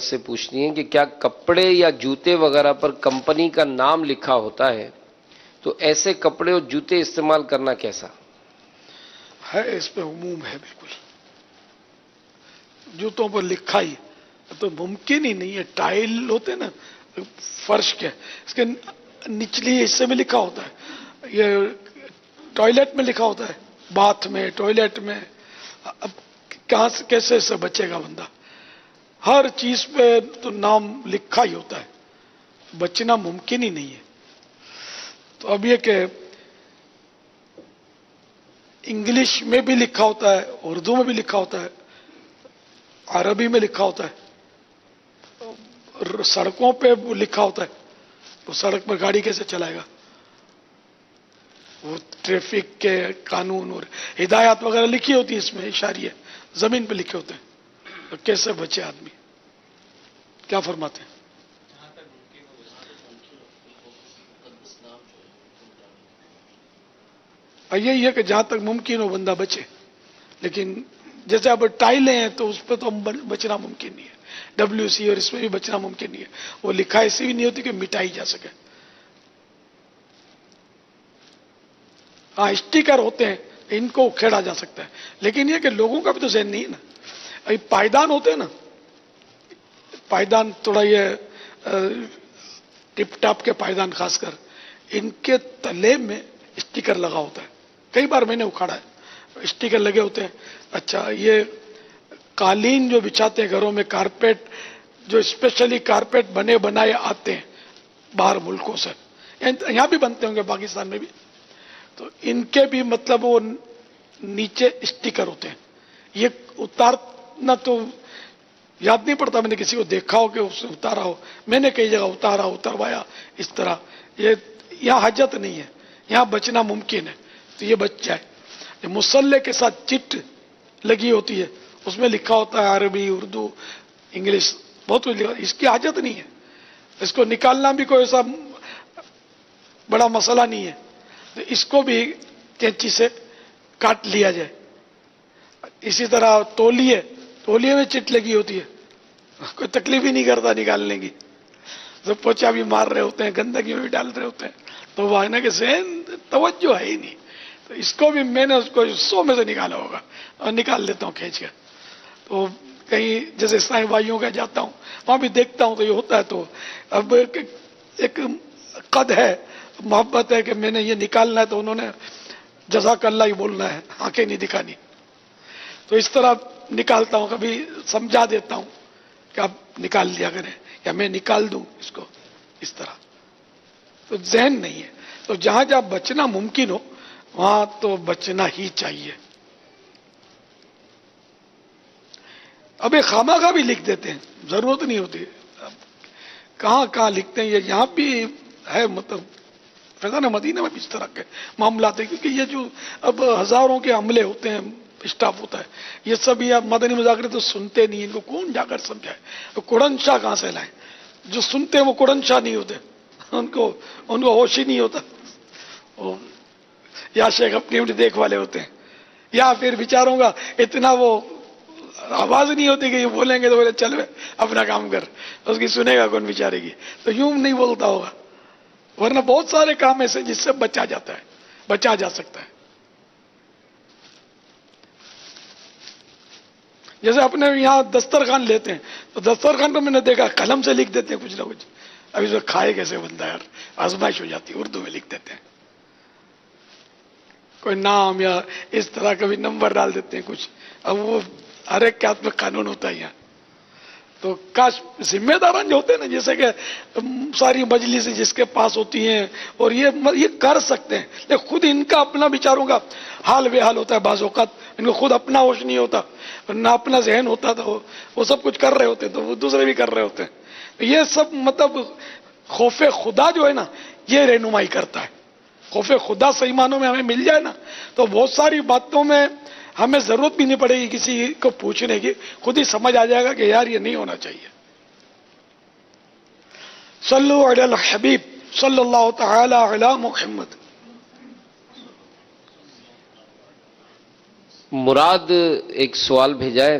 سے پوچھنی ہے کہ کیا کپڑے یا جوتے وغیرہ پر کمپنی کا نام لکھا ہوتا ہے تو ایسے کپڑے اور جوتے استعمال کرنا کیسا ہے؟ اس پہ عموم ہے بالکل. جوتوں پر لکھا ہی تو ممکن ہی نہیں ہے. ٹائل ہوتے نا فرش کے، اس کے نچلی حصے میں لکھا ہوتا ہے، یہ ٹوائلٹ میں لکھا ہوتا ہے، باتھ میں، ٹوائلٹ میں. اب کہاں سے کیسے سے بچے گا بندہ؟ ہر چیز پہ تو نام لکھا ہی ہوتا ہے، بچنا ممکن ہی نہیں ہے. تو اب یہ کہ انگلش میں بھی لکھا ہوتا ہے، اردو میں بھی لکھا ہوتا ہے، عربی میں لکھا ہوتا ہے، سڑکوں پہ لکھا ہوتا ہے. تو سڑک پر گاڑی کیسے چلائے گا؟ وہ ٹریفک کے قانون اور ہدایات وغیرہ لکھی ہوتی ہے، اس میں اشاریہ زمین پہ لکھے ہوتے ہیں. تو کیسے بچے آدمی؟ کیا فرماتے ہیں؟ یہی ہے کہ جہاں تک ممکن ہو بندہ بچے. لیکن جیسے اب ٹائلیں ہیں تو اس پہ تو بچنا ممکن نہیں ہے. WC اور اس میں بھی بچنا ممکن نہیں ہے. وہ لکھا ایسی بھی نہیں ہوتی کہ مٹائی جا سکے. ہاں اسٹیکر ہوتے ہیں، ان کو کھیڑا جا سکتا ہے، لیکن یہ کہ لوگوں کا بھی تو ذہن نہیں ہے نا. ابھی پائدان ہوتے ہیں نا، پائدان تھوڑا یہ ٹپ ٹاپ کے پائدان، خاص کر ان کے تلے میں اسٹیکر لگا ہوتا ہے. کئی بار میں نے اکھاڑا ہے، اسٹیکر لگے ہوتے ہیں. اچھا، یہ قالین جو بچھاتے ہیں گھروں میں، کارپیٹ جو اسپیشلی کارپیٹ بنے بنائے آتے ہیں باہر ملکوں سے، یہاں بھی بنتے ہوں گے پاکستان میں بھی، تو ان کے بھی مطلب وہ نیچے اسٹیکر ہوتے ہیں. یہ اتارنا تو یاد نہیں پڑتا، میں نے کسی کو دیکھا ہو کہ اس نے اتارا ہو. میں نے کئی جگہ اتارا، اتروایا اس طرح. یہ یہاں حاجت نہیں ہے، یہاں بچنا ممکن ہے تو یہ بچ جائے. مسلح کے ساتھ چٹ لگی ہوتی ہے، اس میں لکھا ہوتا ہے عربی، اردو، انگلش، بہت کچھ لکھا. اس کی حاجت نہیں ہے، اس کو نکالنا بھی کوئی ایسا بڑا مسئلہ نہیں ہے. تو اس کو بھی کینچی سے کاٹ لیا جائے. اسی طرح تولیے میں چٹ لگی ہوتی ہے، کوئی تکلیف ہی نہیں کرتا نکالنے کی. تو پوچا بھی مار رہے ہوتے ہیں، گندگی میں بھی ڈال رہے ہوتے ہیں، تو وہ آئینہ کے ذہن توجہ ہے ہی نہیں. تو اس کو بھی میں نے اس کو 100 میں سے نکالا ہوگا، اور نکال لیتا ہوں کھینچ کے. تو کہیں جیسے اسلامی بھائیوں کا جاتا ہوں، وہاں بھی دیکھتا ہوں تو یہ ہوتا ہے. تو اب ایک قد ہے، محبت ہے کہ میں نے یہ نکالنا ہے تو انہوں نے جزاک اللہ ہی بولنا ہے، آنکھیں نہیں دکھانی. تو اس طرح نکالتا ہوں، کبھی سمجھا دیتا ہوں کہ آپ نکال لیا کریں، یا میں نکال دوں اس کو، اس طرح. تو ذہن نہیں ہے. تو جہاں جہاں بچنا ممکن ہو وہاں تو بچنا ہی چاہیے. اب یہ خواہ بھی لکھ دیتے ہیں، ضرورت نہیں ہوتی. کہاں کہاں لکھتے ہیں، یہ یہاں بھی ہے. مطلب فیضان مدینہ میں بھی اس طرح کے معاملات ہیں، کیونکہ یہ جو اب ہزاروں کے عملے ہوتے ہیں، اسٹاف ہوتا ہے، یہ سب یہ مدنی مذاکرے تو سنتے نہیں. ان کو کون جا کر سمجھائے؟ تو کوڑن شاہ کہاں سے لائیں؟ جو سنتے ہیں وہ کوڑن شاہ نہیں ہوتے، ان کو ہوش ہی نہیں ہوتا. یا شیخ اپنی اپنی دیکھ والے ہوتے ہیں، یا پھر بیچاروں کا اتنا وہ آواز نہیں ہوتی کہ یہ بولیں گے تو بولے چل اپنا کام کر، اس کی سنے گا کون بیچارے کی؟ تو یوں نہیں بولتا ہوگا. ورنہ بہت سارے کام ایسے جس سے بچا جاتا ہے، بچا جا سکتا ہے. جیسے اپنے یہاں دسترخوان لیتے ہیں، تو دسترخوان پہ میں نے دیکھا قلم سے لکھ دیتے ہیں کچھ نہ کچھ. اب اس میں کھائے کیسے بندہ یار؟ آزمائش ہو جاتی ہے، اردو میں لکھ دیتے ہیں کوئی نام، یا اس طرح کا بھی نمبر ڈال دیتے ہیں کچھ. اب وہ ہر ایک کے ہاتھ میں قانون ہوتا ہے یہاں. تو کاش ذمہ داران جو ہوتے ہیں نا، جیسے کہ ساری مجلس جس کے پاس ہوتی ہیں اور یہ کر سکتے ہیں، لیکن خود ان کا اپنا بیچاروں کا حال بے حال ہوتا ہے. بعض اوقات ان کو خود اپنا ہوش نہیں ہوتا، نہ اپنا ذہن ہوتا. تو وہ سب کچھ کر رہے ہوتے ہیں تو وہ دوسرے بھی کر رہے ہوتے ہیں. یہ سب مطلب خوف خدا جو ہے نا، یہ رہنمائی کرتا ہے. خوف خدا صحیح معنوں میں ہمیں مل جائے نا، تو بہت ساری باتوں میں ہمیں ضرورت بھی نہیں پڑے گی کسی کو پوچھنے کی، خود ہی سمجھ آ جائے گا کہ یار یہ نہیں ہونا چاہیے. صلو علی الحبیب صلی اللہ تعالی علی محمد. مراد ایک سوال بھیجا ہے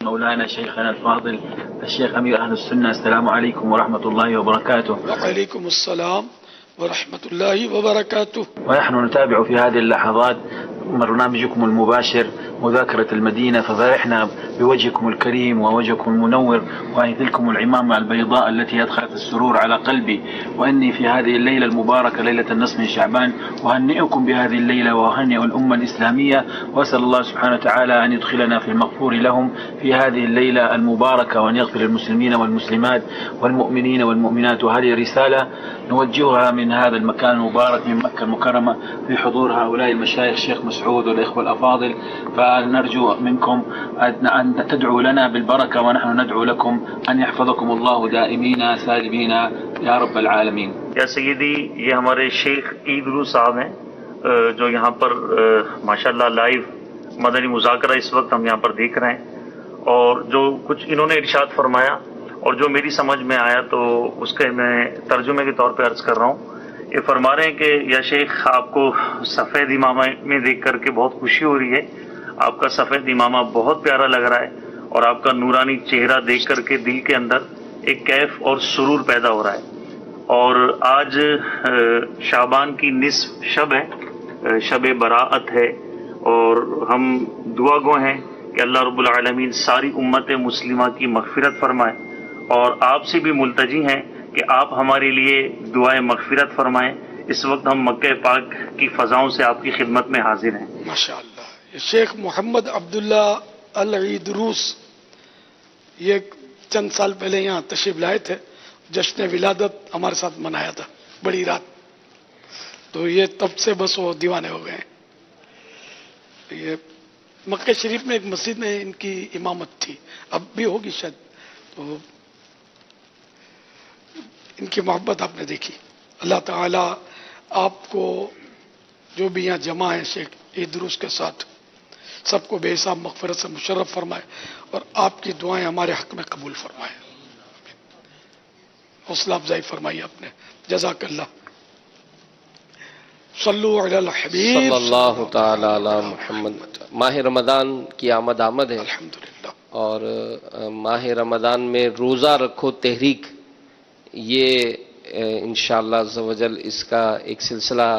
مولانا شيخنا الفاضل الشيخ أمير أهل السنة، السلام عليكم ورحمة الله وبركاته. وعليكم السلام ورحمة الله وبركاته. ونحن نتابع في هذه اللحظات برنامجكم المباشر مذاكرة المدينة، ففرحنا بوجهكم الكريم ووجهكم المنور وهذه العمامة البيضاء التي أدخلت السرور على قلبي. وإني في هذه الليلة المباركة ليلة النصف من شعبان أهنئكم بهذه الليلة وأهنئ الأمة الإسلامية، وأسأل الله سبحانه وتعالى أن يدخلنا في المغفور لهم في هذه الليلة المباركة، وأن يغفر للمسلمين والمسلمات والمؤمنين والمؤمنات. وهذه رسالة نوجهها من هذا المكان المبارك من مكة المكرمة في حضور هؤلاء المشايخ الشيخ مسعود والإخوة الأفاضل، فنرجو منكم أن تدعوا لنا بالبركة ونحن ندعو لكم أن يحفظكم الله دائمين سالمين یا رب العالمین. یا سیدی، یہ ہمارے شیخ ایدرو صاحب ہیں جو یہاں پر ماشاءاللہ لائیو مدنی مذاکرہ اس وقت ہم یہاں پر دیکھ رہے ہیں، اور جو کچھ انہوں نے ارشاد فرمایا اور جو میری سمجھ میں آیا تو اس کے میں ترجمے کے طور پہ عرض کر رہا ہوں. یہ فرما رہے ہیں کہ یا شیخ آپ کو سفید امامہ میں دیکھ کر کے بہت خوشی ہو رہی ہے، آپ کا سفید امامہ بہت پیارا لگ رہا ہے، اور آپ کا نورانی چہرہ دیکھ کر کے دل کے اندر ایک کیف اور سرور پیدا ہو رہا ہے. اور آج شعبان کی نصف شب ہے، شب براءت ہے، اور ہم دعا گو ہیں کہ اللہ رب العالمین ساری امت مسلمہ کی مغفرت فرمائے، اور آپ سے بھی ملتجی ہیں کہ آپ ہمارے لیے دعائے مغفرت فرمائیں. اس وقت ہم مکہ پاک کی فضاؤں سے آپ کی خدمت میں حاضر ہیں. ماشاءاللہ. شیخ محمد عبداللہ العیدروس یہ چند سال پہلے یہاں تشریف لائے تھے، جشن ولادت ہمارے ساتھ منایا تھا، بڑی رات، تو یہ تب سے بس وہ دیوانے ہو گئے. یہ مکہ شریف میں ایک مسجد میں ان کی امامت تھی، اب بھی ہوگی شاید، تو ان کی محبت آپ نے دیکھی. اللہ تعالی آپ کو جو بھی یہاں جمع ہیں شیخ ایدروس کے ساتھ سب کو بے حساب مغفرت سے مشرف فرمائے، اور آپ کی دعائیں ہمارے حق میں قبول فرمائے. حوصلہ افزائی فرمائی آپ نے، جزاک اللہ. صلو علی الحبیب صلی اللہ تعالی علی محمد. ماہ رمضان کی آمد ہے، الحمدللہ. اور ماہ رمضان میں روزہ رکھو تحریک، یہ انشاءاللہ عز و جل اس کا ایک سلسلہ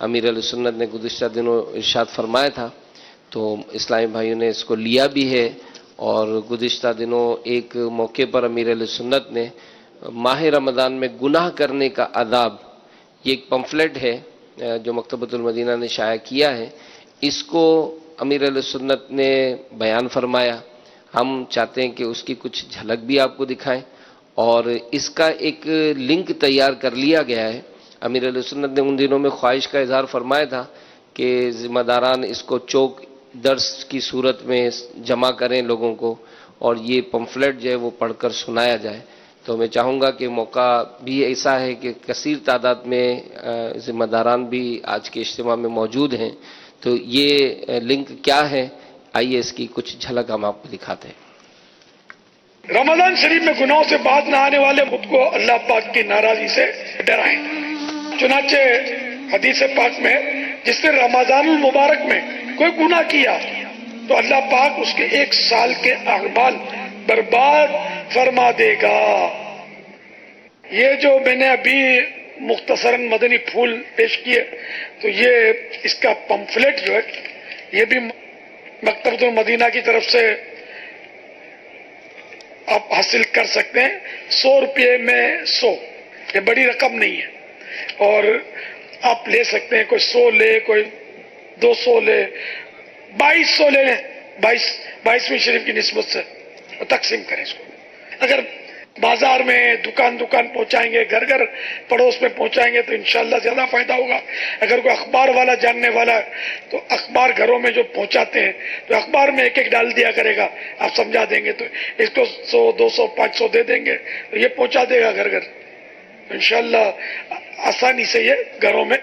امیر علیہ سنت نے گزشتہ دنوں ارشاد فرمایا تھا، تو اسلامی بھائیوں نے اس کو لیا بھی ہے. اور گزشتہ دنوں ایک موقع پر امیر علیہ سنت نے ماہ رمضان میں گناہ کرنے کا عذاب، یہ ایک پمفلٹ ہے جو مکتبۃ المدینہ نے شائع کیا ہے، اس کو امیر علیہ سنت نے بیان فرمایا ہم چاہتے ہیں کہ اس کی کچھ جھلک بھی آپ کو دکھائیں، اور اس کا ایک لنک تیار کر لیا گیا ہے۔ امیر علیہ سنت نے ان دنوں میں خواہش کا اظہار فرمایا تھا کہ ذمہ داران اس کو چوک درس کی صورت میں جمع کریں لوگوں کو، اور یہ پمفلٹ جو ہے وہ پڑھ کر سنایا جائے۔ تو میں چاہوں گا کہ موقع بھی ایسا ہے کہ کثیر تعداد میں ذمہ داران بھی آج کے اجتماع میں موجود ہیں، تو یہ لنک کیا ہے، آئیے اس کی کچھ جھلک ہم آپ کو دکھاتے ہیں۔ رمضان شریف میں گناہوں سے باز نہ آنے والے خود کو اللہ پاک کی ناراضی سے ڈرائیں۔ چنانچہ حدیث پاک میں جس نے رمضان المبارک میں کوئی گناہ کیا تو اللہ پاک اس کے 1 سال کے اعمال برباد فرما دے گا۔ یہ جو میں نے ابھی مختصراً مدنی پھول پیش کیے تو یہ اس کا پمفلیٹ جو ہے یہ بھی مکتبۃ المدینہ کی طرف سے آپ حاصل کر سکتے ہیں۔ 100 روپے میں 100، یہ بڑی رقم نہیں ہے، اور آپ لے سکتے ہیں، کوئی 100 لے، کوئی 200 لے، 2200 لے لیں، 22ویں شریف کی نسبت سے تقسیم کریں اس کو۔ اگر بازار میں دکان پہنچائیں گے، گھر گھر پڑوس میں پہنچائیں گے تو انشاءاللہ زیادہ فائدہ ہوگا۔ اگر کوئی اخبار والا جاننے والا ہے تو اخبار گھروں میں جو پہنچاتے ہیں تو اخبار میں ایک ڈال دیا کرے گا، آپ سمجھا دیں گے تو اس کو 100 200 500 دے دیں گے تو یہ پہنچا دے گا گھر گھر۔ انشاءاللہ آسانی سے یہ گھروں میں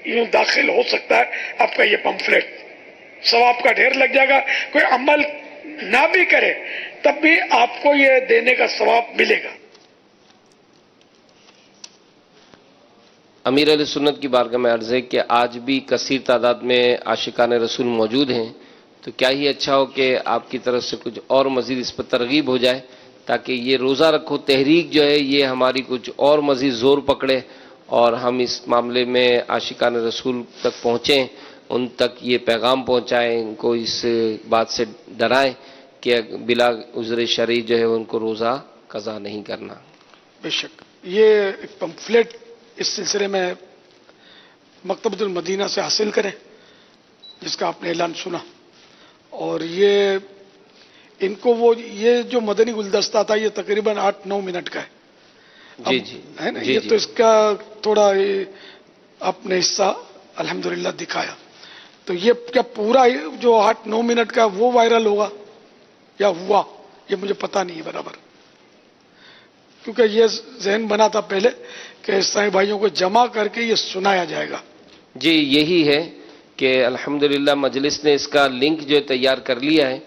یوں داخل ہو سکتا ہے آپ کا یہ پمفلیٹ۔ ثواب کا ڈھیر لگ جائے گا، کوئی عمل نہ بھی کرے تب بھی آپ کو یہ دینے کا ثواب ملے گا۔ امیر علیہ سنت کی بارگاہ میں عرض ہے کہ آج بھی کثیر تعداد میں عاشقان رسول موجود ہیں، تو کیا ہی اچھا ہو کہ آپ کی طرف سے کچھ اور مزید اس پر ترغیب ہو جائے، تاکہ یہ روزہ رکھو تحریک جو ہے یہ ہماری کچھ اور مزید زور پکڑے، اور ہم اس معاملے میں عاشقان رسول تک پہنچیں، ان تک یہ پیغام پہنچائیں، ان کو اس بات سے ڈرائیں کہ بلا عذر شرعی جو ہے ان کو روزہ قضا نہیں کرنا۔ بے شک یہ ایک پمفلیٹ اس سلسلے میں مکتبۃ المدینہ سے حاصل کریں، جس کا آپ نے اعلان سنا، اور یہ ان کو وہ یہ جو مدنی گلدستہ تھا یہ تقریباً 8-9 منٹ کا ہے۔ جی اب جی ہے نا، جی یہ جی۔ تو اس کا تھوڑا آپ نے حصہ الحمدللہ دکھایا، تو یہ کیا پورا جو 8-9 منٹ کا وہ وائرل ہوگا یا ہوا یہ مجھے پتہ نہیں ہے برابر، کیونکہ یہ ذہن بنا تھا پہلے کہ عیسائی بھائیوں کو جمع کر کے یہ سنایا جائے گا۔ جی یہی ہے کہ الحمدللہ مجلس نے اس کا لنک جو ہے تیار کر لیا ہے،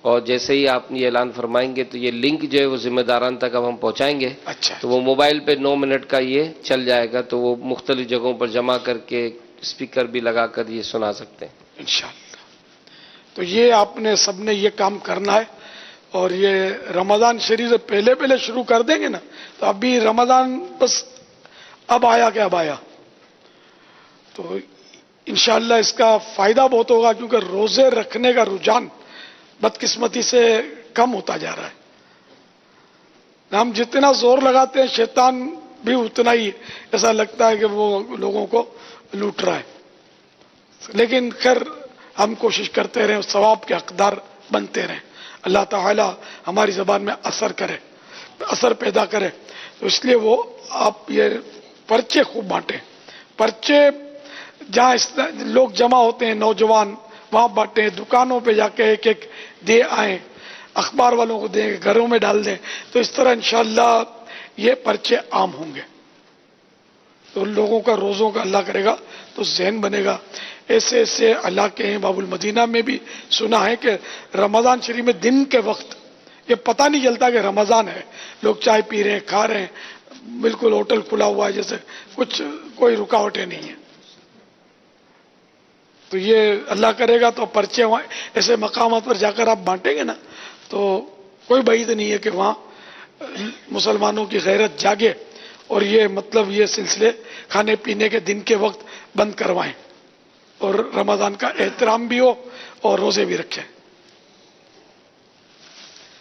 اور جیسے ہی آپ یہ اعلان فرمائیں گے تو یہ لنک جو ہے وہ ذمہ داران تک اب ہم پہنچائیں گے، اچھا، تو وہ موبائل پہ 9 منٹ کا یہ چل جائے گا، تو وہ مختلف جگہوں پر جمع کر کے اسپیکر بھی لگا کر یہ سنا سکتے ہیں انشاءاللہ۔ تو یہ آپ نے سب نے یہ کام کرنا ہے، اور یہ رمضان شریف سے پہلے شروع کر دیں گے نا تو ابھی رمضان بس اب آیا کہ اب آیا، تو انشاءاللہ اس کا فائدہ بہت ہوگا، کیونکہ روزے رکھنے کا رجحان بدقسمتی سے کم ہوتا جا رہا ہے۔ ہم جتنا زور لگاتے ہیں شیطان بھی اتنا ہی ایسا لگتا ہے کہ وہ لوگوں کو لوٹ رہا ہے، لیکن خیر ہم کوشش کرتے رہیں، ثواب کے حقدار بنتے رہیں، اللہ تعالی ہماری زبان میں اثر پیدا کرے، تو اس لیے وہ آپ یہ پرچے خوب بانٹیں، پرچے جہاں لوگ جمع ہوتے ہیں نوجوان وہاں بانٹیں، دکانوں پہ جا کے ایک ایک دے آئیں، اخبار والوں کو دیں، گھروں میں ڈال دیں، تو اس طرح انشاءاللہ یہ پرچے عام ہوں گے، تو لوگوں کا روزوں کا اللہ کرے گا تو ذہن بنے گا۔ ایسے علاقے ہیں، باب المدینہ میں بھی سنا ہے کہ رمضان شریف میں دن کے وقت یہ پتہ نہیں چلتا کہ رمضان ہے، لوگ چائے پی رہے ہیں، کھا رہے ہیں، بالکل ہوٹل کھلا ہوا ہے، جیسے کوئی رکاوٹیں نہیں ہیں۔ تو یہ اللہ کرے گا تو پرچے وہاں ایسے مقامات پر جا کر آپ بانٹیں گے نا تو کوئی بعید نہیں ہے کہ وہاں مسلمانوں کی غیرت جاگے، اور یہ مطلب یہ سلسلے کھانے پینے کے دن کے وقت بند کروائیں، اور رمضان کا احترام بھی ہو اور روزے بھی رکھیں۔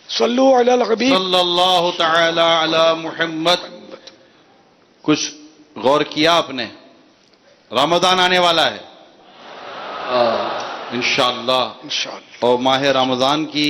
صلو علی الحبیب صلی اللہ تعالی علی محمد۔ کچھ غور کیا آپ نے؟ رمضان آنے والا ہے انشاءاللہ، انشاءاللہ۔ اور ماہ رمضان کی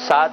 7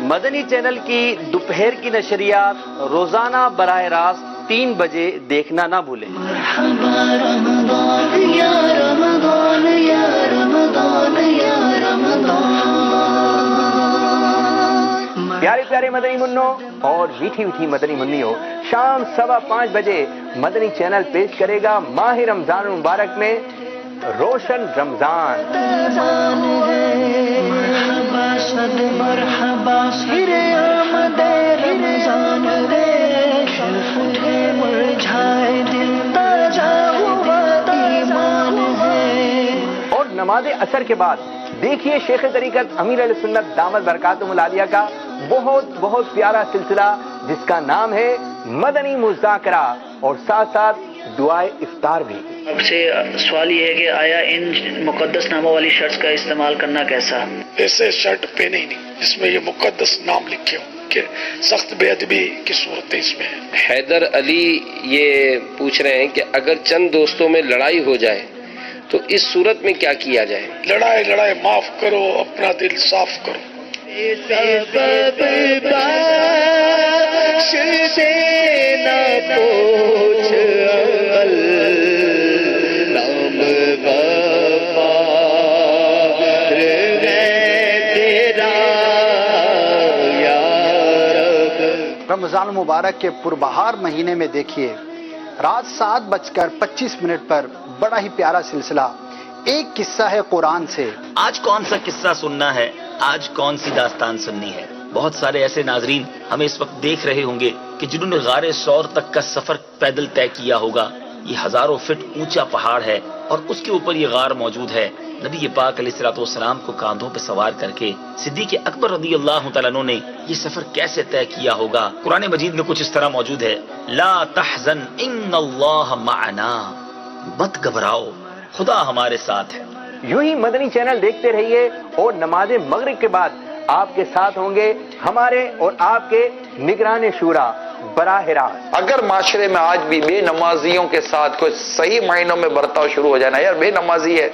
مدنی چینل کی دوپہر کی نشریات روزانہ براہ راست 3 بجے دیکھنا نہ بھولیں۔ پیارے پیارے مدنی منوں اور میٹھی میٹھی مدنی منیوں، شام 5:15 بجے مدنی چینل پیش کرے گا ماہ رمضان المبارک میں روشن رمضان۔ اور نماز عصر کے بعد دیکھیے شیخ طریقت امیر علیہ سنت دامت برکاتہم العالیہ کا بہت پیارا سلسلہ جس کا نام ہے مدنی مذاکرہ، اور ساتھ ساتھ دعائے افطار بھی۔ اب سے سوال یہ ہے کہ آیا ان مقدس ناموں والی شرٹس کا استعمال کرنا کیسا؟ ایسے شرٹ پہنے ہی نہیں جس میں یہ مقدس نام لکھے ہوں کہ سخت بے ادبی کی صورتیں اس میں ہیں۔ حیدر علی یہ پوچھ رہے ہیں کہ اگر چند دوستوں میں لڑائی ہو جائے تو اس صورت میں کیا کیا جائے؟ لڑائے معاف کرو، اپنا دل صاف کرو۔ رمضان المبارک کے پربہار مہینے میں دیکھیے رات 7:25 پر بڑا ہی پیارا سلسلہ ایک قصہ ہے قرآن سے۔ آج کون سا قصہ سننا ہے، آج کون سی داستان سننی ہے؟ بہت سارے ایسے ناظرین ہمیں اس وقت دیکھ رہے ہوں گے کہ جنہوں نے غار ثور تک کا سفر پیدل طے کیا ہوگا۔ یہ ہزاروں فٹ اونچا پہاڑ ہے اور اس کے اوپر یہ غار موجود ہے۔ نبی پاک علیہ الصلوۃ والسلام کو کاندھوں پہ سوار کر کے صدیق اکبر رضی اللہ تعالیٰ عنہ نے یہ سفر کیسے طے کیا ہوگا؟ قرآن مجید میں کچھ اس طرح موجود ہے، لا تحزن ان اللہ معنا، مت گھبراؤ، خدا ہمارے ساتھ ہے۔ یوں ہی مدنی چینل دیکھتے رہیے اور نماز مغرب کے بعد آپ کے ساتھ ہوں گے ہمارے اور آپ کے نگران شورا براہ راست۔ اگر معاشرے میں آج بھی بے نمازیوں کے ساتھ کوئی صحیح معنوں میں برتاؤ شروع ہو جانا، یار بے نمازی ہے،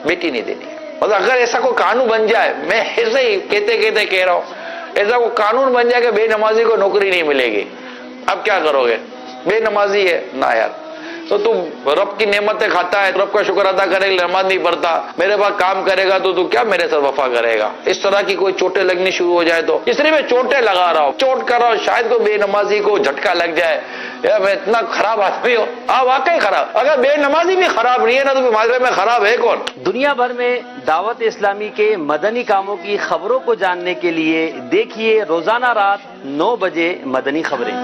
بیٹی نہیں دینی، مطلب اگر ایسا کوئی قانون بن جائے، میں ایسے ہی کہتے کہہ رہا ہوں، ایسا کوئی قانون بن جائے کہ بے نمازی کو نوکری نہیں ملے گی، اب کیا کرو گے؟ بے نمازی ہے نا یار، تو تم رب کی نعمتیں کھاتا ہے، رب کا شکر ادا کرے گا، نماز نہیں پڑھتا، میرے پاس کام کرے گا تو کیا میرے ساتھ وفا کرے گا؟ اس طرح کی کوئی چوٹیں لگنی شروع ہو جائے تو اس لیے میں چوٹیں لگا رہا ہوں، چوٹ کر رہا ہوں، شاید کوئی بے نمازی کو جھٹکا لگ جائے، یار میں اتنا خراب آدمی ہوں۔ واقعی خراب، اگر بے نمازی بھی خراب نہیں ہے نا تو معاشرے میں خراب ہے کون؟ دنیا بھر میں دعوت اسلامی کے مدنی کاموں کی خبروں کو جاننے کے لیے دیکھیے روزانہ رات 9 بجے مدنی خبریں۔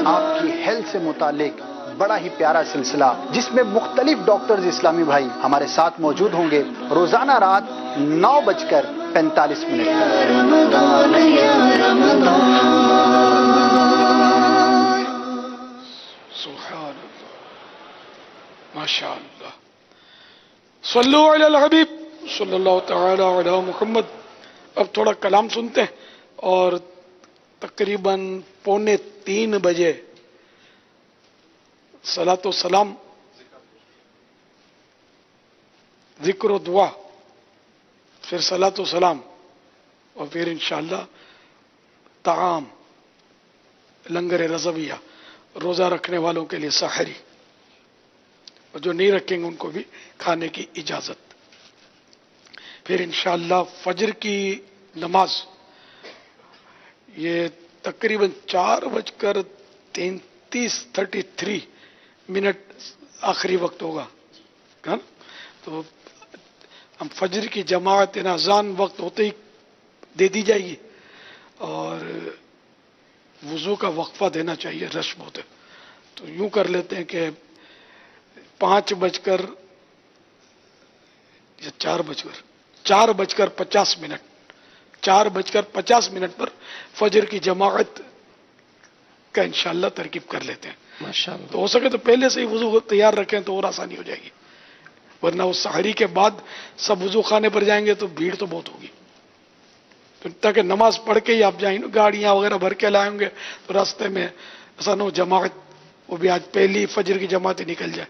آپ کی ہیلتھ سے متعلق بڑا ہی پیارا سلسلہ جس میں مختلف ڈاکٹرز اسلامی بھائی ہمارے ساتھ موجود ہوں گے روزانہ رات 9:45 سبحان اللہ، ماشاء اللہ، صلو علی الحبیب صلی اللہ تعالی علی محمد۔ اب تھوڑا کلام سنتے ہیں اور تقریباً 2:45 بجے صلاۃ و سلام، ذکر و دعا، پھر صلاۃ و سلام، اور پھر انشاءاللہ طعام، لنگر رضویہ، روزہ رکھنے والوں کے لیے سحری، اور جو نہیں رکھیں گے ان کو بھی کھانے کی اجازت۔ پھر انشاءاللہ فجر کی نماز یہ تقریباً 4:33 آخری وقت ہوگا، تو ہم فجر کی جماعت اذان وقت ہوتے ہی دے دی جائے گی، اور وضو کا وقفہ دینا چاہیے، رش بہت ہے، تو یوں کر لیتے ہیں کہ 4:50 پر فجر کی جماعت کا انشاءاللہ ترکیب کر لیتے ہیں ماشاءاللہ۔ تو ہو سکے تو پہلے سے ہی وضو تیار رکھیں تو اور آسانی ہو جائے گی، ورنہ اس سحری کے بعد سب وضو خانے پر جائیں گے تو بھیڑ تو بہت ہوگی، تاکہ نماز پڑھ کے ہی آپ جائیں، گاڑیاں وغیرہ بھر کے لائیں گے تو راستے میں ایسا نہ ہو جماعت، وہ بھی آج پہلی فجر کی جماعت ہی نکل جائے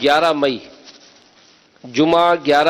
11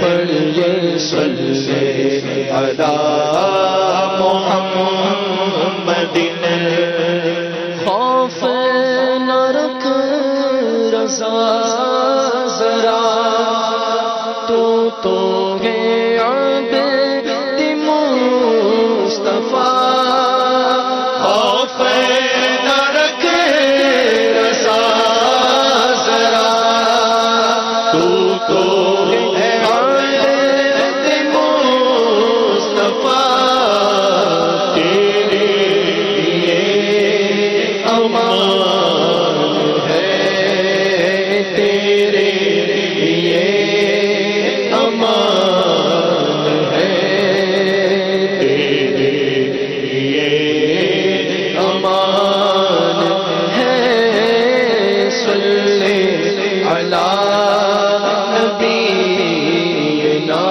پڑھیے صلی علی محمد خوف نہ رکھ رضا ذرا تو ہے عبد مصطفیٰ خوف نہ رکھ رضا ذرا تو ہے عبد مصطفیٰ تیرے لیے امان ہے تیرے لیے امان ہے تیرے لیے امان ہے صلی علی نبینا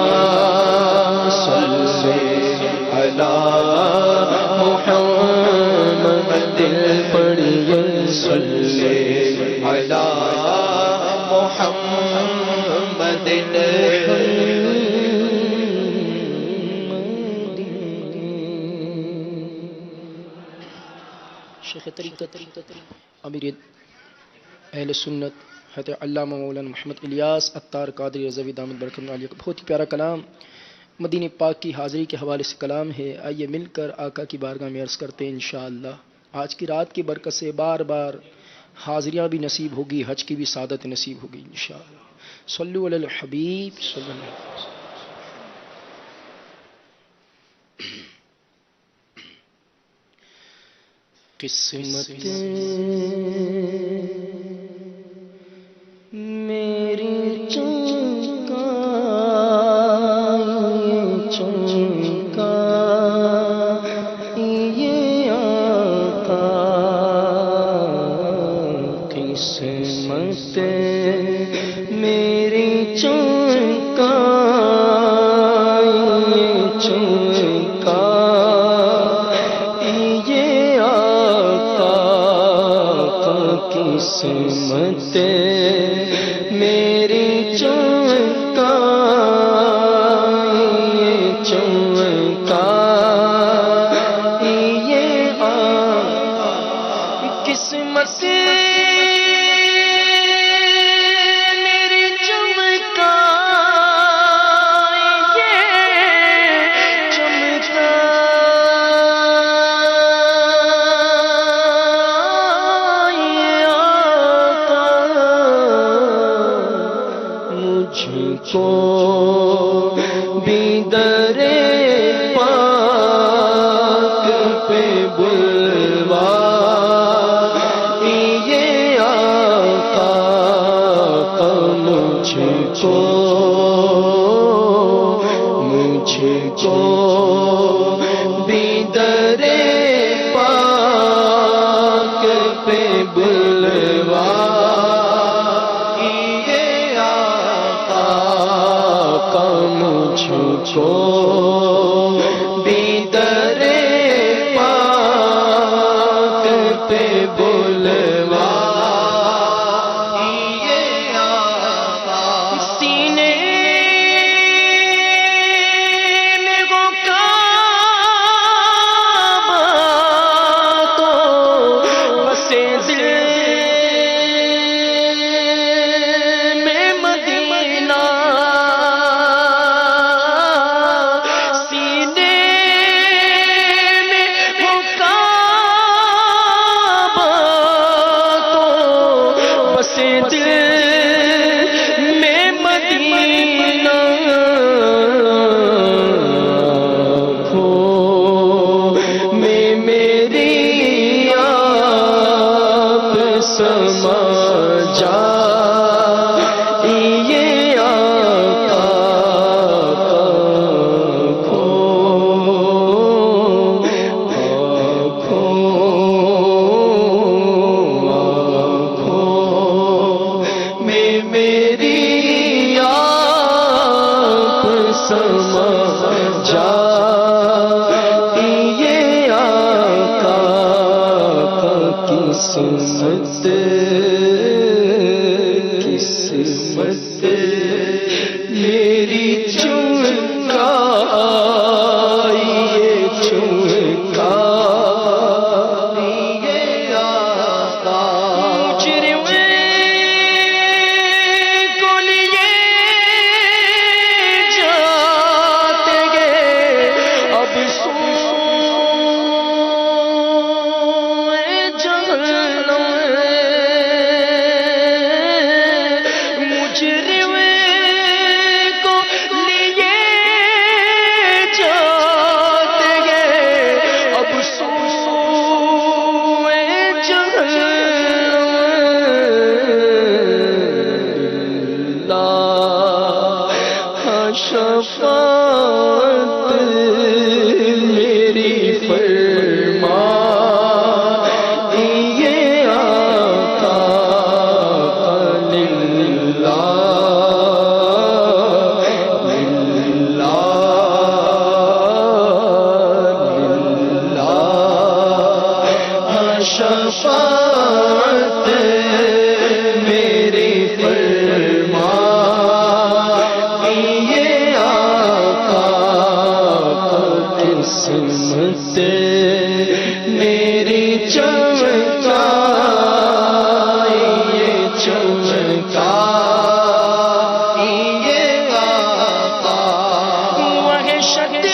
صلی علی محمد پڑھیے صلی علی محمد شیخ طریقت امیر اہل سنت حضرت علامہ مولانا محمد الیاس اتار قادری رضوی دامت برکت عالیہ کا بہت ہی پیارا کلام مدینہ پاک کی حاضری کے حوالے سے کلام ہے. آئیے مل کر آقا کی بارگاہ میں عرض کرتے ہیں انشاءاللہ آج کی رات کی برکت سے بار بار حاضریاں بھی نصیب ہوگی, حج کی بھی سعادت نصیب ہوگی انشاءاللہ. صلو علی الحبیب صلی اللہ علیہ وسلم. قسمت میری چونکا یہ آقا قسمت میری چونکا قسمت میری چونکا یہ قسمت میری چمکا کو بھی در پاک پہ بلوا یہ آقا مجھ کو بھی در پاک پہ بلوا مجھ کو بھی در پاک پہ بلوا یہ آقا سینے میں وہ کعبہ تو بسے دل میں مدینہ قسمت میری شفاعت میری فرما یہ آقا للہ شفاعت میری فرما یہ آقا قسمت میری چمکا یہ چمکا یہ آقا وحشت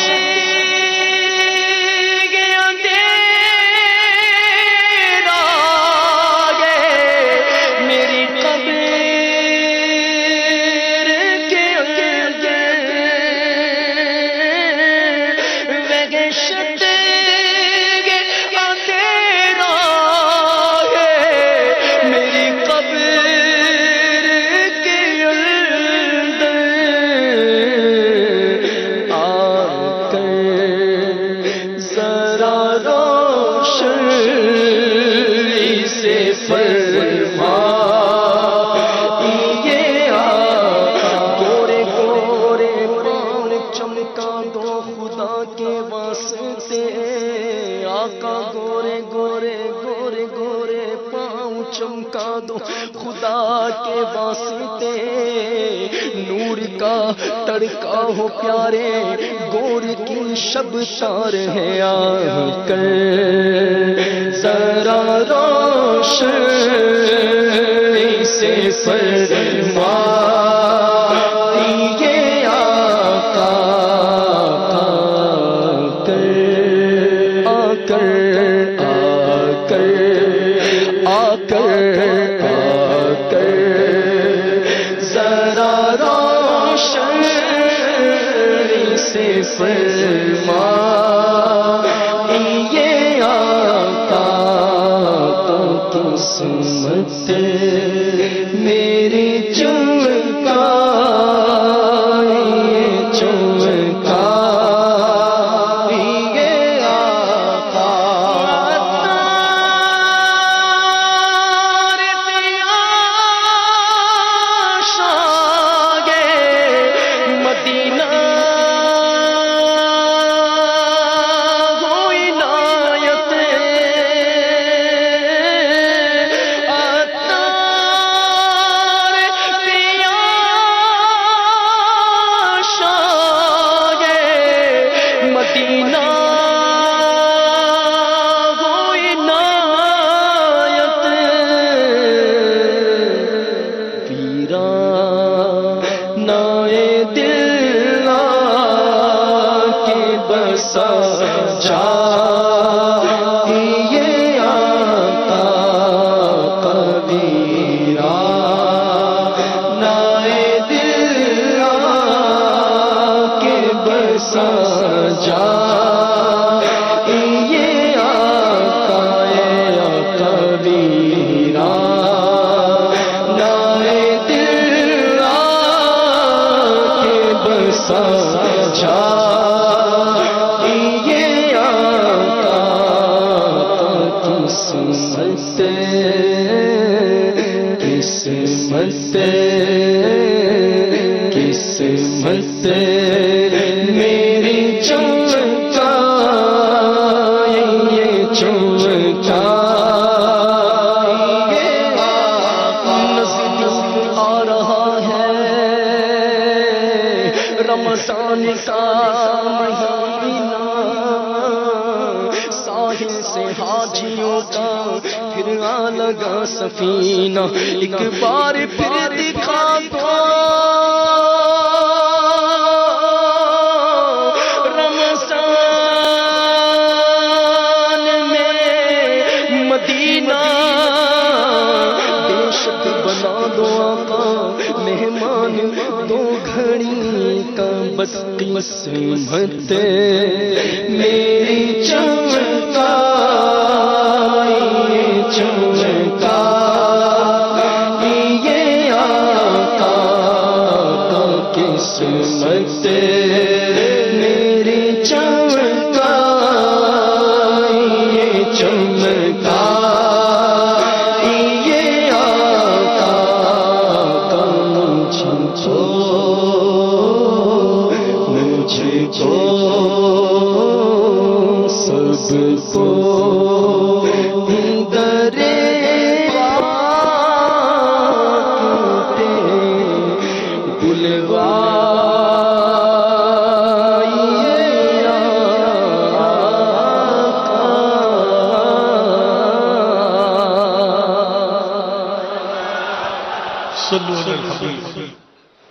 چمکا دو خدا کے واسطے نور کا تڑکا ہو پیارے گور کی شب تار ہے آ کر ذرا روشنی سے فرما یہ آقا ذرا روشنی سے فرما یہ آقا قسمت میری چمکا یہ چمکا قسمت میری چمکا یہ چمکا نزدیک آ رہا ہے رمضان کا مہینہ ساحل سے حاجیوں کا پھر آ لگا سفینہ ایک بار پھر دکھا دو مہمان دو گھڑی کا بس قسمت میری چمکا یہ چمکا یہ آقا عصمت میری چمکائیے چمکائیے آقا کا مجھ کو سب کو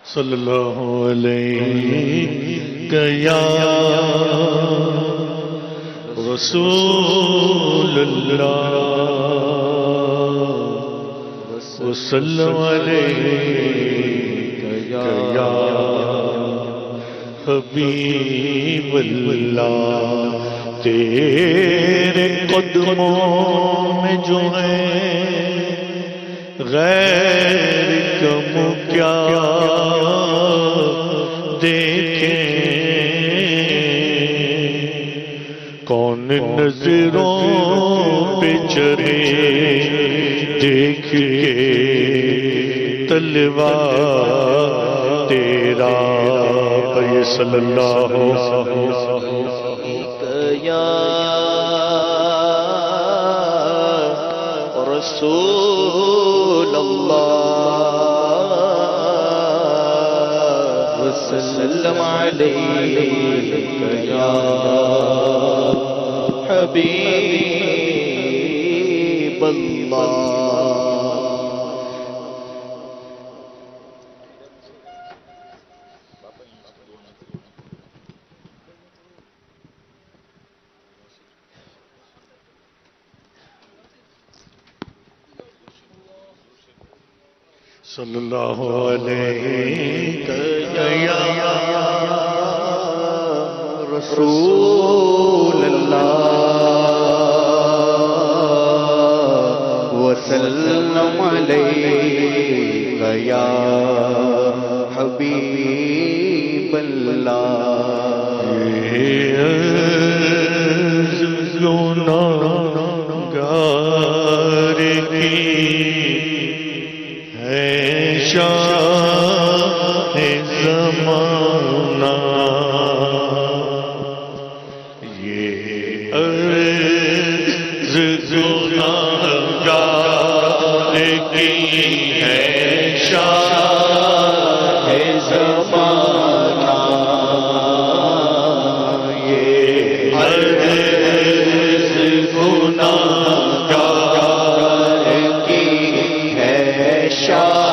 صلی اللہ علیہ یا رسول اللہ وسلم علیہ یا حبیب اللہ تیرے قدموں میں جو ہے غیر کم کیا دیکھیں کون نظروں پہ چڑھے دیکھ کے تلوا تیرا پڑھیے صلی اللہ یا رسول اللہ وسلم علیہ یا حبیب اللہ. صلی اللہ علیہ یا رسول اللہ وسلم علیہ یا حبیب اللہ. گار کی شاہ زمانہ یہ عرض گناہگار کی ہے شاہ زمانہ یہ عرض گناہگار کی ہے شاہ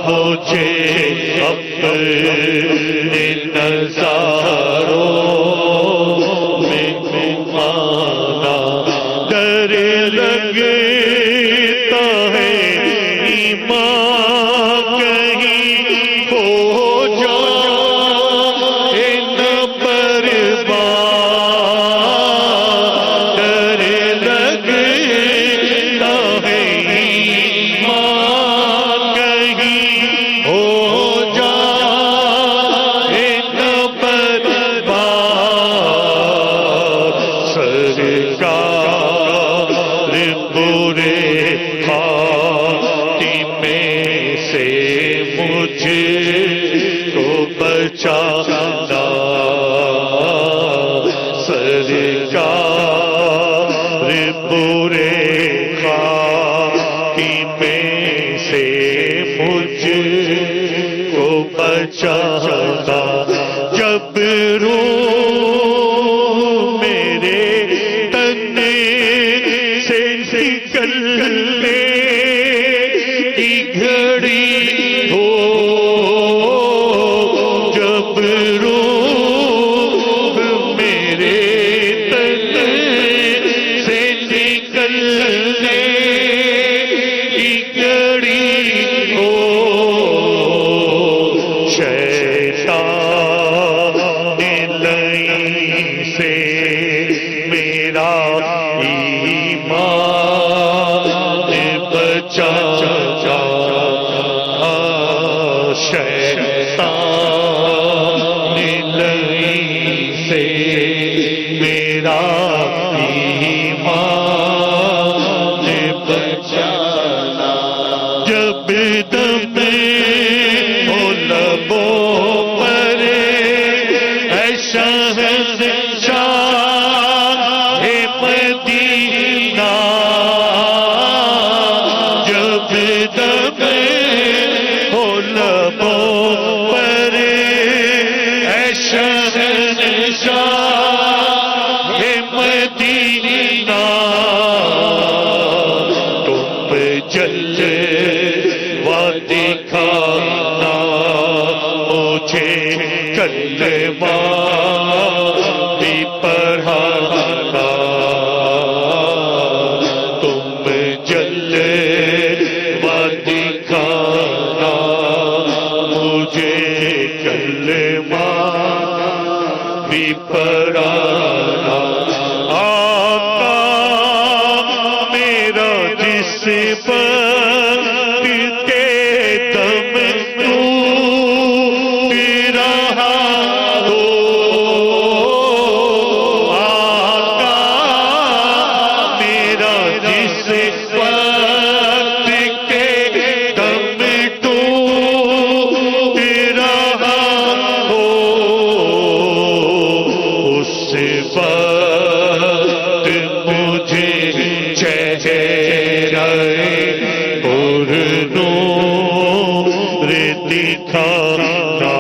مجھے اپنے نظاروں سرکار برے خاتمے سے مجھ کو بچانا جب روح میرے تن سے نکلنے کی گھڑی ہو جب روح میرے تن سے نکلنے کی گھڑی ہو شیطان لئی سے میرا ایمان بچا شیطان لئی سے میرا ایمان بچانا جب دم ہو لبوں پر اے شہنشاہ مدینہ جب دم ہو لبوں پر اے شہنشاہ مدینہ تم جلوہ دکھانا مجھے کلمہ بھی پڑھانا تم جلوہ دکھانا مجھے کلمہ بھی پڑھانا آقا میرا جس پر کے دم ٹوٹ رہا ہو آقا میرا جس وقت کے دم ٹوٹ رہا ہو اس وقت مجھے چہرہ پر نور دکھانا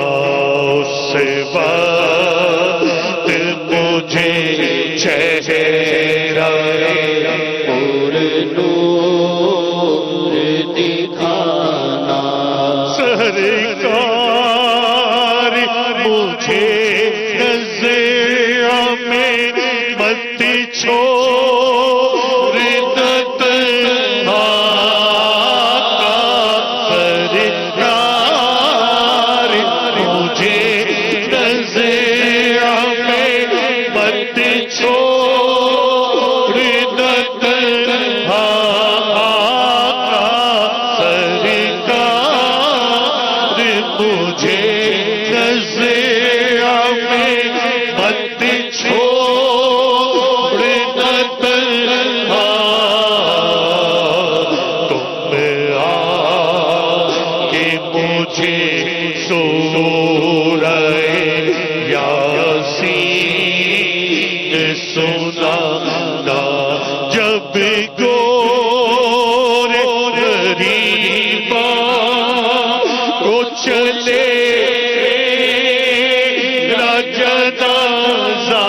اس وقت مجھے چہرہ پر نور دکھانا سرکار مجھے نظر میں مت چھوڑ تنہا سرکار مجھے نظر میں مت چھوڑ تنہا سرکار مجھے نظر میں مت چھوڑ تنہا تم آ کے مجھے سورہ یاسین سنانا جب گور غریباں کو چلے جنازہ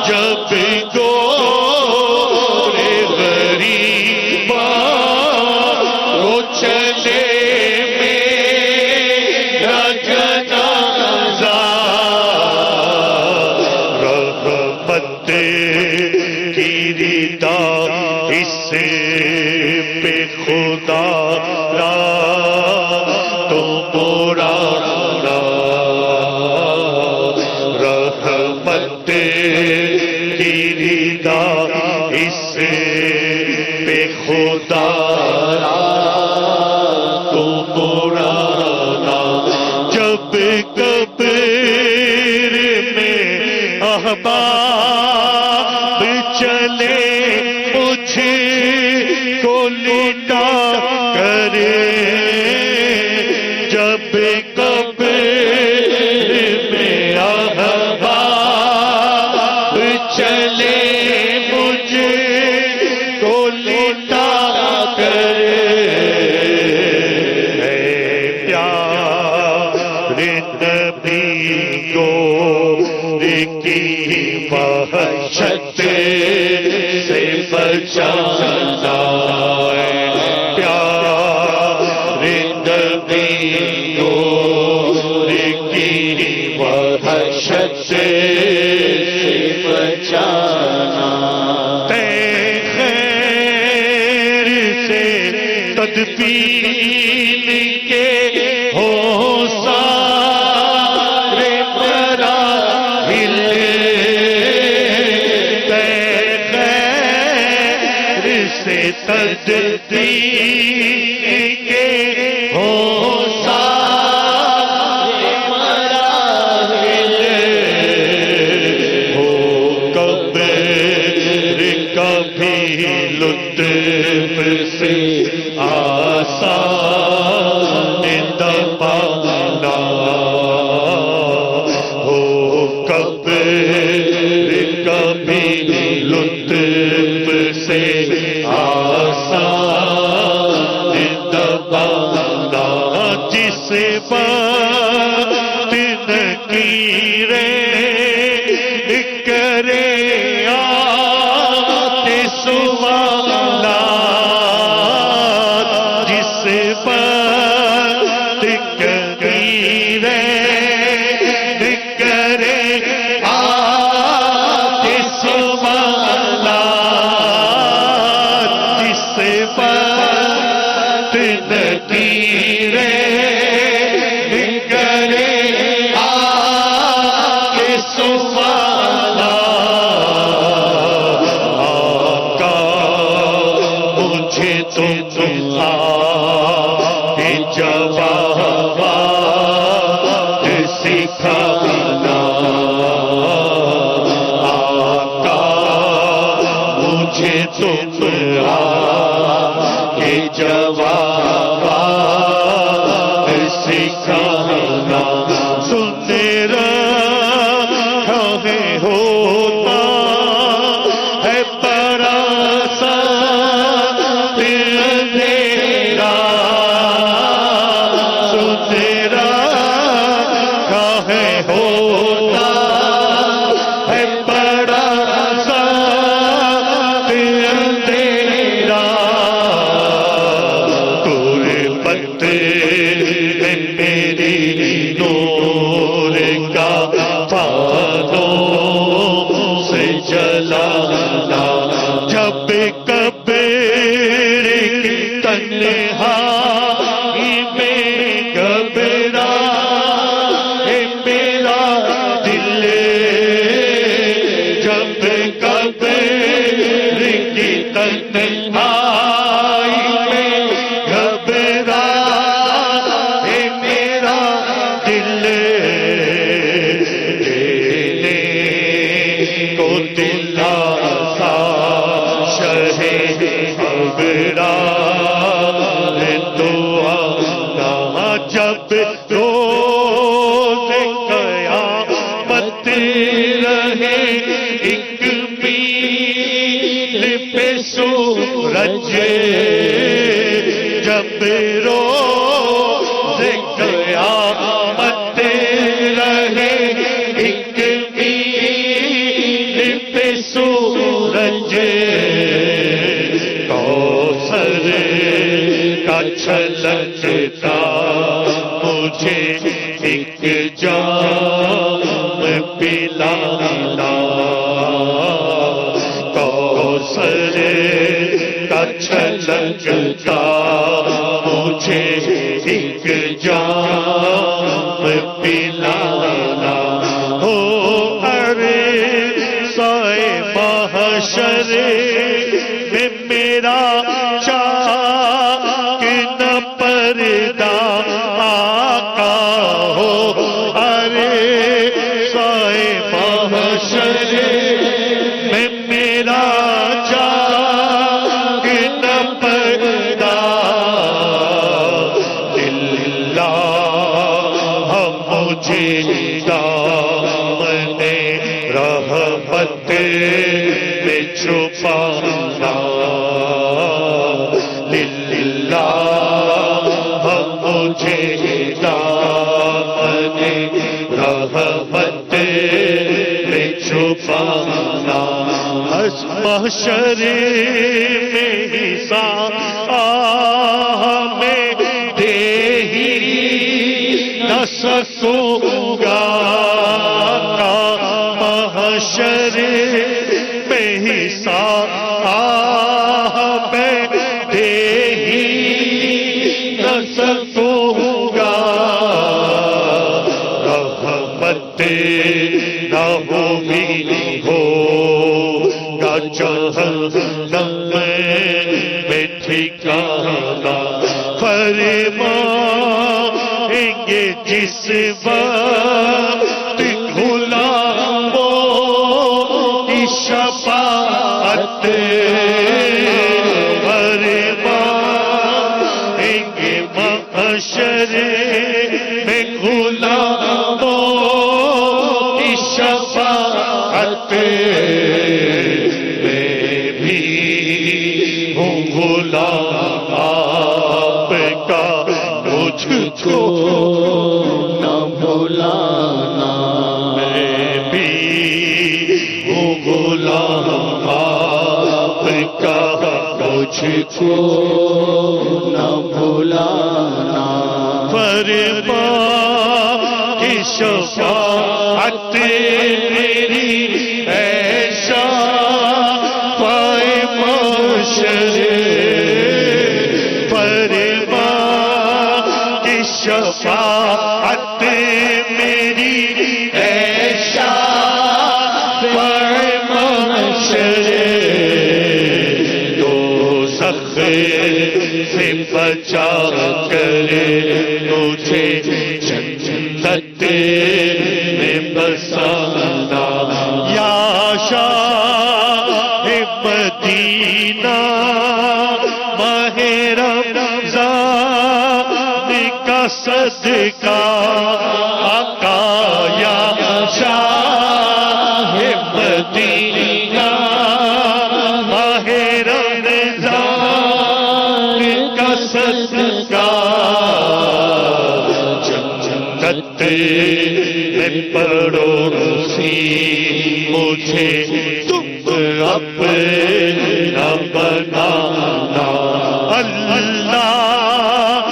جب گور غریباں کو چلے میرا جنازہ رحمت کی ردا اس پہ خدا را تو برا رحمت کی ردا اس پہ خدا را تو برا جب قبر میں احباب چلے مجھ کو لٹا کرے جب قبر نبیوں کی وحشت سے بچانا پیارے نبیوں کی وحشت سے بچانا خیر سے تدبیر کے ہو سارے مراحل خیر سے تدبیر کے ہو سارے مراحل ہو قبر کبھی لطف سے آسان دبانا ہو قبر کبھی لطف سے آسان دبانا جس بات نکیریں کرے آتے سوالات جس بات نکیریں کرے آتے سوالات جس بات نکیریں کرے آتے سوالات آقا مجھے تم جوابات سکھانا آقا مجھے تم جوابات سکھانا سن رہا ہے ہوتا ہے پراسان اندھیرا سن رہا ہے ہوتا ہے پراسان اندھیرا غربت میں میری نور کا پانوں سے جلانا جب قبر کی تنہائی میں گھبرائے میرا دل جب قبر کی تنہائی میں گھبرائے میرا دل دینے کو دلاسا شہ ابرار تو آنا جب روز قیامت رہے ایک میل پہ سورج جب روز قیامت رہے ایک میل پہ سورج کوثر کا چھلکتا مجھے ایک جام پلانا کوثر کا چھلکتا مجھے ایک جام پلانا ہو ارے سائے محشر میں میرا چاک نہ پردہ آقا ہو ارے سائے محشر میں میرا چاک نہ پردہ اللہ مجھے دامن رحمت میں چھپانا للہ مجھے دامن رحمت میں چھپانا محشر میں حساب میں دے ہی نہ سکوں گا محشر میں حساب میں دے ہی نہ سکوں گا رحمت نہ ہوگی ہوگا جہنم میں ٹھکانا فرمائیں گے جس وقت غلاموں کی شفاعت فرمائیں گے محشر میں غلاموں کی شفاعت میں بھی ہوں غلام آپ کا مجھ کو نہ بھلانا میں بھی ہوں غلام آپ کا مجھ کو نہ بھلانا فرما کی شفاعت میری ایسا پائے محشر فرما کی شفاعت میری ایسا پائے محشر دوزخ سے بچا کر مجھے جنت میں بسانا یا شاہ مدینہ ماہ رمضان کا صدقہ آقا یا شاہ مدینہ ماہ رمضان کا صدقہ جنت میں پڑوسی مجھے تم اپنا بنانا اللہ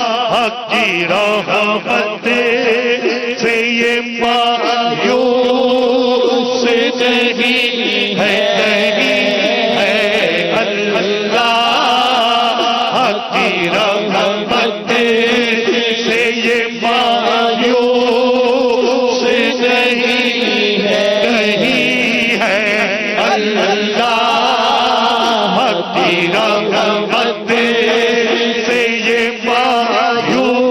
کی رحمت سے یہ مایوس نہیں ہے اللہ کی رحمت سے یہ مایوس نہیں ہے اللہ کی رحمت سے یہ مایوس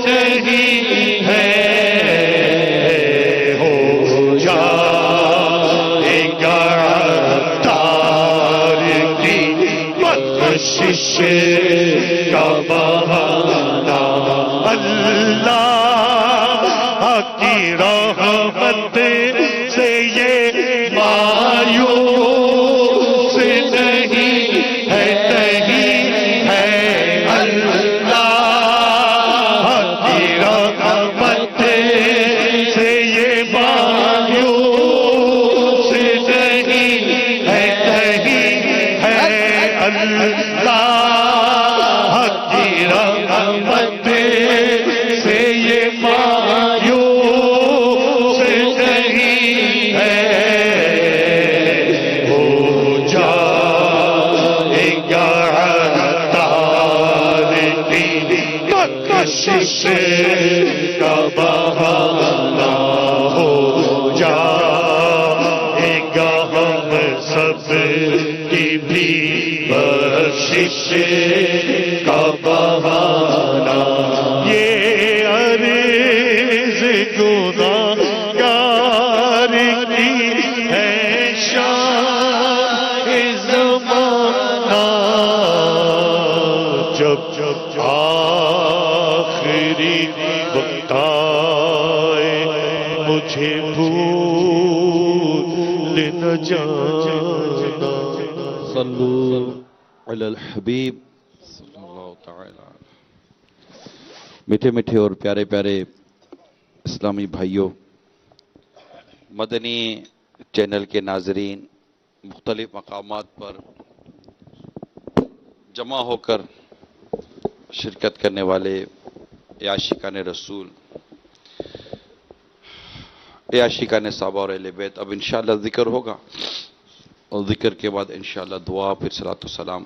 نہیں ہے ہو جائے گا تار کی بخشش کا بہانہ اللہ کی رحمت سے یہ مایوس نہیں ہے اللہ کی رحمت سے یہ مایوس نہیں ہے اللہ کی رحمت سے یہ مایوس نہیں ہے ہو جائے گا تار کی بخشش کا بہانہ ہو جائے گا ہم سب کی بھی بخشش کا بہانہ یہ عرض گناہگار کی ہے شان زمانہ جب آخری وقت آئے مجھے بھول نہ جانا صلو علی الحبیب صلی اللہ تعالی میٹھے میٹھے اور پیارے پیارے اسلامی بھائیوں، مدنی چینل کے ناظرین، مختلف مقامات پر جمع ہو کر شرکت کرنے والے عاشقان رسول، عاشقان صحابہ اور اہل بیت، اب انشاءاللہ ذکر ہوگا اور ذکر کے بعد انشاءاللہ دعا، پھر صلاۃ والسلام۔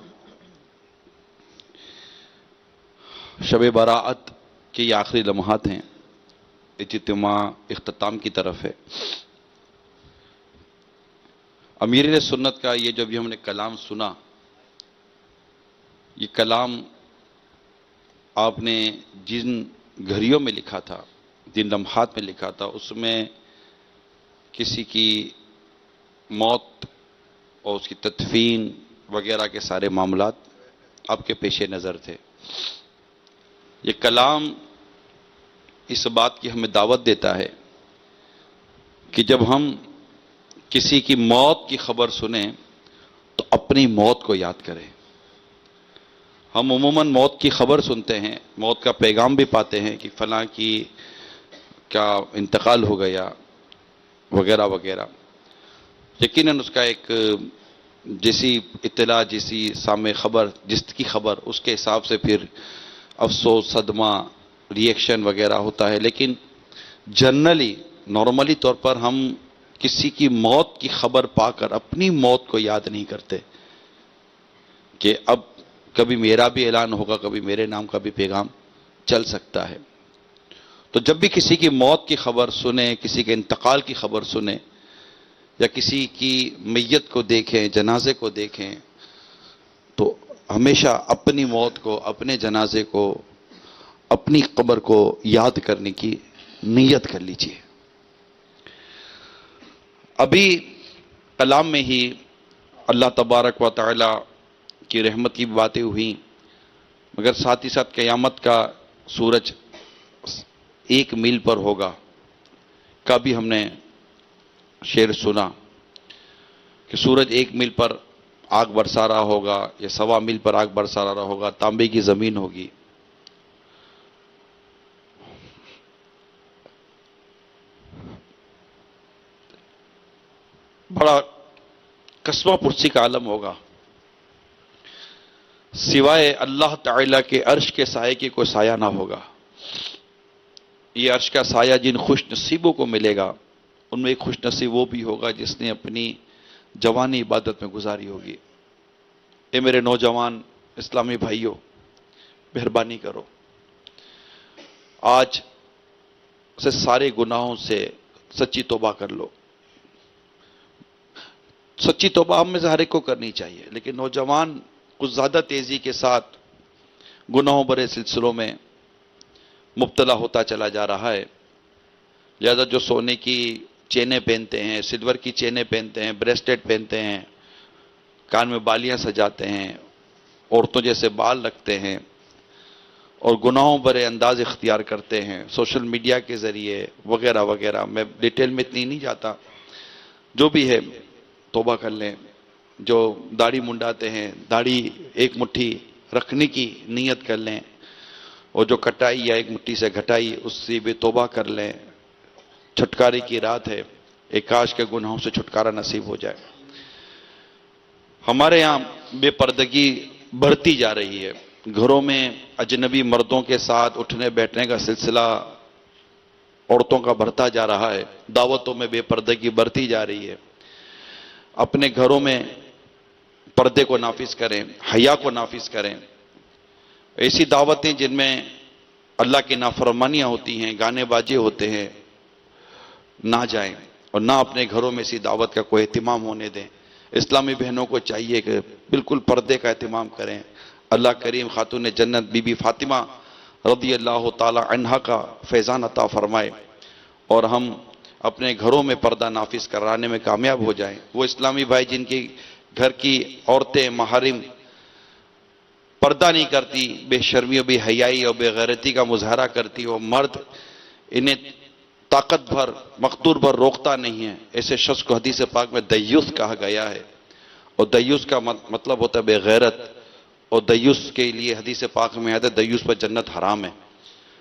شب براءت کے یہ آخری لمحات ہیں، اجتماع اختتام کی طرف ہے۔ امیر سنت کا یہ جب ہم نے کلام سنا، یہ کلام آپ نے جن گھڑیوں میں لکھا تھا، جن لمحات میں لکھا تھا، اس میں کسی کی موت اور اس کی تدفین وغیرہ کے سارے معاملات آپ کے پیش نظر تھے۔ یہ کلام اس بات کی ہمیں دعوت دیتا ہے کہ جب ہم کسی کی موت کی خبر سنیں تو اپنی موت کو یاد کریں۔ ہم عموماً موت کی خبر سنتے ہیں، موت کا پیغام بھی پاتے ہیں کہ فلاں کی کا انتقال ہو گیا وغیرہ وغیرہ، یقیناً اس کا ایک جیسی اطلاع، جیسی سامع خبر، جس کی خبر، اس کے حساب سے پھر افسوس، صدمہ، ریئیکشن وغیرہ ہوتا ہے، لیکن جنرلی نارملی طور پر ہم کسی کی موت کی خبر پا کر اپنی موت کو یاد نہیں کرتے کہ اب کبھی میرا بھی اعلان ہوگا، کبھی میرے نام کا بھی پیغام چل سکتا ہے۔ تو جب بھی کسی کی موت کی خبر سنیں، کسی کے انتقال کی خبر سنیں، یا کسی کی میت کو دیکھیں، جنازے کو دیکھیں، تو ہمیشہ اپنی موت کو، اپنے جنازے کو، اپنی قبر کو یاد کرنے کی نیت کر لیجئے۔ ابھی کلام میں ہی اللہ تبارک و تعالی کی رحمت کی باتیں ہوئیں، مگر ساتھ ہی ساتھ قیامت کا سورج 1 میل پر ہوگا کا بھی ہم نے شعر سنا کہ سورج 1 میل پر آگ برسا رہا ہوگا یا 1.25 میل پر آگ برسا رہا ہوگا، تانبے کی زمین ہوگی۔ بڑا قصبہ پرسی کا عالم ہوگا، سوائے اللہ تعالیٰ کے عرش کے سائے کی کوئی سایہ نہ ہوگا۔ یہ عرش کا سایہ جن خوش نصیبوں کو ملے گا، ان میں ایک خوش نصیب وہ بھی ہوگا جس نے اپنی جوانی عبادت میں گزاری ہوگی۔ اے میرے نوجوان اسلامی بھائیوں، مہربانی کرو، آج سے سارے گناہوں سے سچی توبہ کر لو۔ سچی توبہ ہم میں سے ہر ایک کو کرنی چاہیے، لیکن نوجوان کچھ زیادہ تیزی کے ساتھ گناہوں بھرے سلسلوں میں مبتلا ہوتا چلا جا رہا ہے۔ لہذا جو سونے کی چینیں پہنتے ہیں، سلور کی چینیں پہنتے ہیں، بریسلیٹ پہنتے ہیں، کان میں بالیاں سجاتے ہیں، عورتوں جیسے بال رکھتے ہیں اور گناہوں بھرے انداز اختیار کرتے ہیں سوشل میڈیا کے ذریعے وغیرہ وغیرہ، میں ڈیٹیل میں اتنی نہیں جاتا، جو بھی ہے توبہ کر لیں۔ جو داڑھی منڈاتے ہیں، داڑھی 1 مٹھی رکھنے کی نیت کر لیں، اور جو کٹائی یا 1 مٹھی سے گھٹائی، اس سے بھی توبہ کر لیں۔ چھٹکارے کی رات ہے، ایک کاش کے گناہوں سے چھٹکارا نصیب ہو جائے۔ ہمارے یہاں بے پردگی بڑھتی جا رہی ہے، گھروں میں اجنبی مردوں کے ساتھ اٹھنے بیٹھنے کا سلسلہ عورتوں کا بڑھتا جا رہا ہے، دعوتوں میں بے پردگی بڑھتی جا رہی ہے۔ اپنے گھروں میں پردے کو نافذ کریں، حیا کو نافذ کریں۔ ایسی دعوتیں جن میں اللہ کی نافرمانیاں ہوتی ہیں، گانے باجے ہوتے ہیں، نہ جائیں، اور نہ اپنے گھروں میں اسی دعوت کا کوئی اہتمام ہونے دیں۔ اسلامی بہنوں کو چاہیے کہ بالکل پردے کا اہتمام کریں۔ اللہ کریم خاتون جنت بی بی فاطمہ رضی اللہ تعالی عنہا کا فیضان عطا فرمائے، اور ہم اپنے گھروں میں پردہ نافذ کرانے میں کامیاب ہو جائیں۔ وہ اسلامی بھائی جن کی گھر کی عورتیں محارم پردہ نہیں کرتی، بے شرمی و بے حیائی اور بے غیرتی کا مظاہرہ کرتی، وہ مرد انہیں طاقت بھر مقدور بھر روکتا نہیں ہے، ایسے شخص کو حدیث پاک میں دیوس کہا گیا ہے، اور دیوس کا مطلب ہوتا ہے بے غیرت، اور دیوس کے لیے حدیث پاک میں آتا ہے دیوس پر جنت حرام ہے۔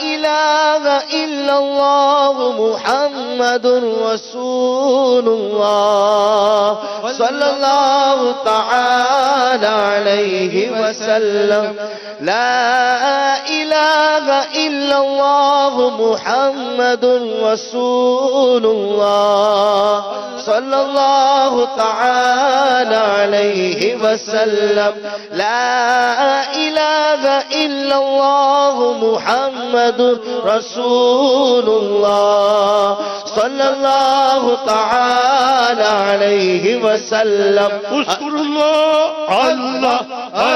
إله إلا الله محمد رسول الله صلى الله تعالى عليه وسلم لا إله إلا الله محمد رسول الله صلى الله تعالى عليه وسلم لا إله إلا الله محمد رسول الله صلى الله تعالى عليه وسلم اذكر الله الله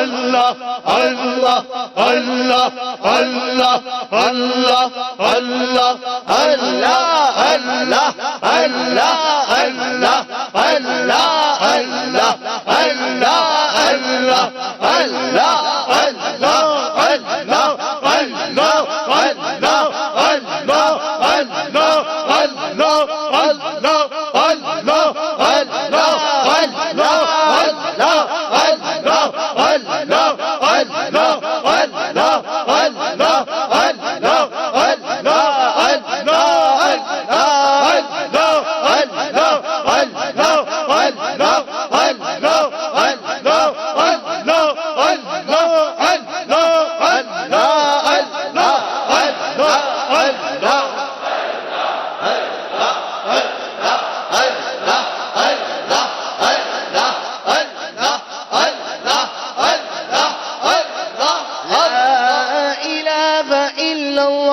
الله الله الله الله الله الله الله الله الله الله الله الله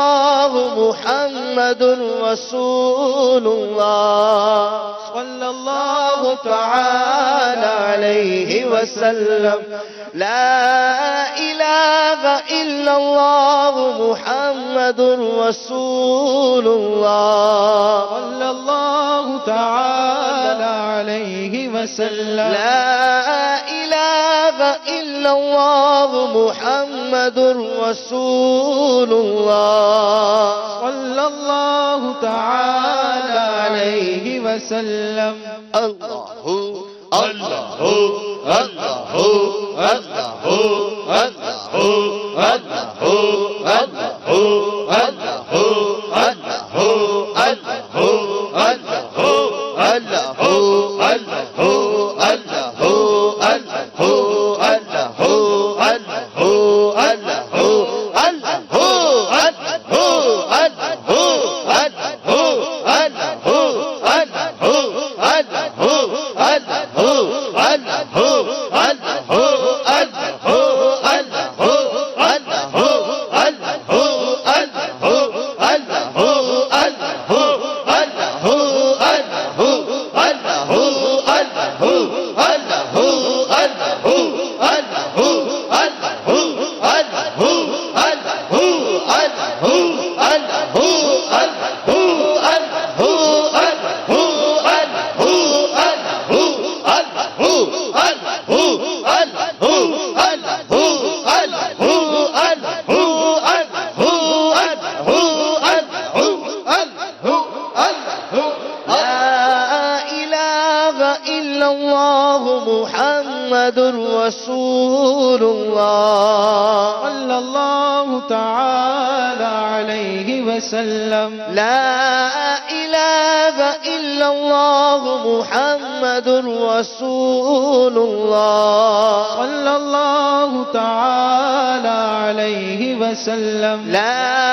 الله محمد رسول الله صلى الله تعالى عليه وسلم لا إله إلا الله محمد رسول الله صلى الله تعالى عليه وسلم لا إله إلا الله محمد رسول الله صلى الله تعالى عليه وسلم الله الله الله الله الله محمد رسول الله صلى الله تعالى عليه وسلم لا إله إلا الله محمد رسول الله صلى الله تعالى عليه وسلم لا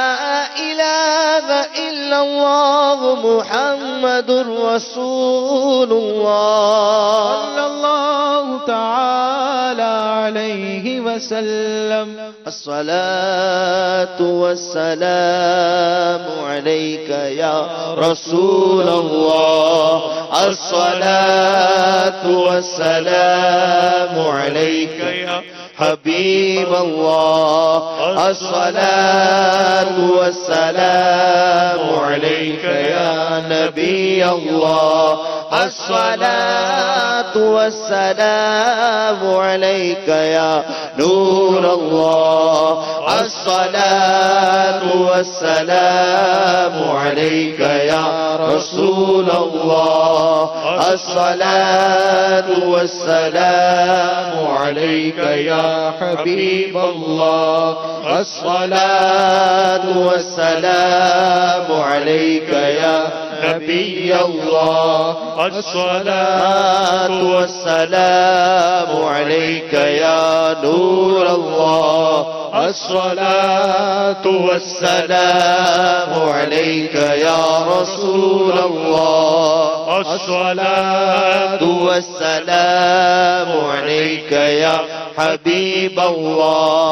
إله إلا الله محمد رسول الله صلى الله تعالى عليه وسلم الصلاة والسلام عليك يا رسول الله الصلاة والسلام عليك يا حبيب الله الصلاة والسلام عليك يا نبي الله الصلاة والسلام عليك يا نور الله الصلاة والسلام عليك يا رسول الله الصلاة والسلام عليك يا حبيب الله الصلاة والسلام عليك يا نبي الله الصلاة والسلام عليك يا نور الله الصلاة والسلام عليك يا رسول الله الصلاة والسلام عليك يا حبيب الله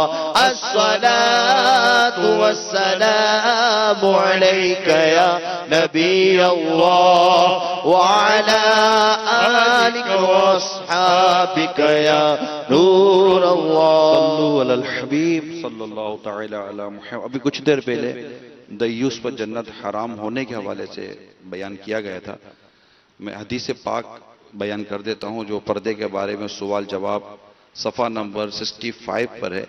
الصلاة والسلام عليك يا نبي الله وعلى آلك وأصحابك يا نور الله صلو علی الحبیب صلی اللہ تعالی علی محمد. ابھی کچھ دیر پہلے دیوس پر جنت حرام ہونے کے حوالے سے بیان کیا گیا تھا. میں حدیث پاک بیان کر دیتا ہوں جو پردے کے بارے میں سوال جواب صفحہ نمبر 65 پر ہے.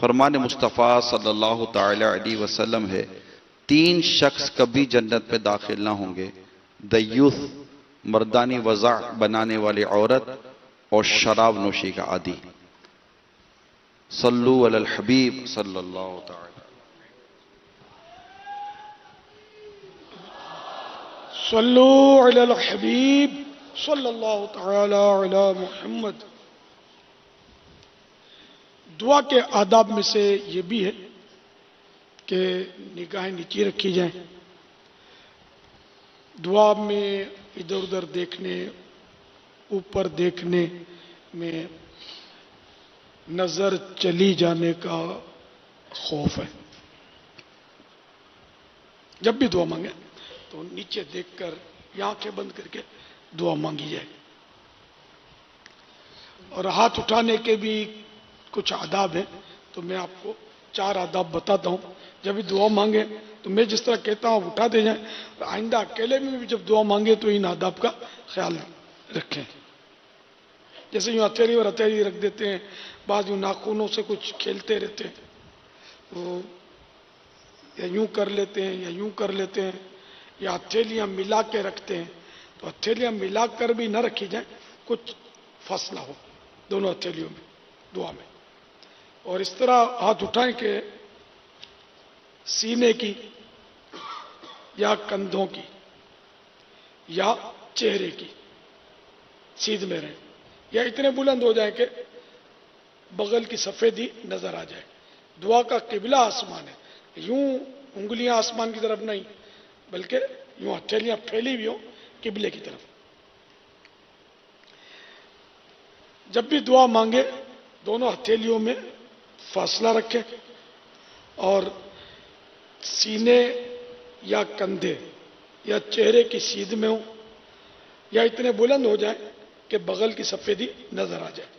فرمان مصطفیٰ صلی اللہ تعالی علیہ وسلم ہے 3 شخص کبھی جنت میں داخل نہ ہوں گے: دیوث مردانی وضع بنانے والی عورت اور شراب نوشی کا عادی. صلو علی الحبیب صلی اللہ تعالی. صلو علی الحبیب صلی اللہ تعالی علی محمد. دعا کے آداب میں سے یہ بھی ہے کہ نگاہیں نیچی رکھی جائیں. دعا میں ادھر ادھر دیکھنے اوپر دیکھنے میں نظر چلی جانے کا خوف ہے. جب بھی دعا مانگے تو نیچے دیکھ کر یا آنکھیں بند کر کے دعا مانگی جائے. اور ہاتھ اٹھانے کے بھی کچھ آداب ہیں تو میں آپ کو 4 آداب بتاتا ہوں. جب بھی دعا مانگے تو میں جس طرح کہتا ہوں اٹھا دے جائیں. آئندہ اکیلے میں بھی جب دعا مانگے تو ان آداب کا خیال رکھیں. جیسے یوں ہتھیلی اور ہتھیلی رکھ دیتے ہیں, بعض یوں ناخنوں سے کچھ کھیلتے رہتے ہیں, وہ یا یوں کر لیتے ہیں یا یوں کر لیتے ہیں, یا ہتھیلیاں ملا کے رکھتے ہیں. تو ہتھیلیاں ملا کر بھی نہ رکھی جائیں, کچھ فاصلہ ہو دونوں ہتھیلیوں میں دعا میں. اور اس طرح ہاتھ اٹھائیں کہ سینے کی یا کندھوں کی یا چہرے کی سیدھ میں رہیں, یا اتنے بلند ہو جائیں کہ بغل کی سفیدی نظر آ جائے. دعا کا قبلہ آسمان ہے, یوں انگلیاں آسمان کی طرف نہیں بلکہ یوں ہتھیلیاں پھیلی ہوئی ہوں قبلے کی طرف. جب بھی دعا مانگے دونوں ہتھیلیوں میں فاصلہ رکھیں اور سینے یا کندھے یا چہرے کی سیدھ میں ہوں یا اتنے بلند ہو جائیں کہ بغل کی سفیدی نظر آ جائے.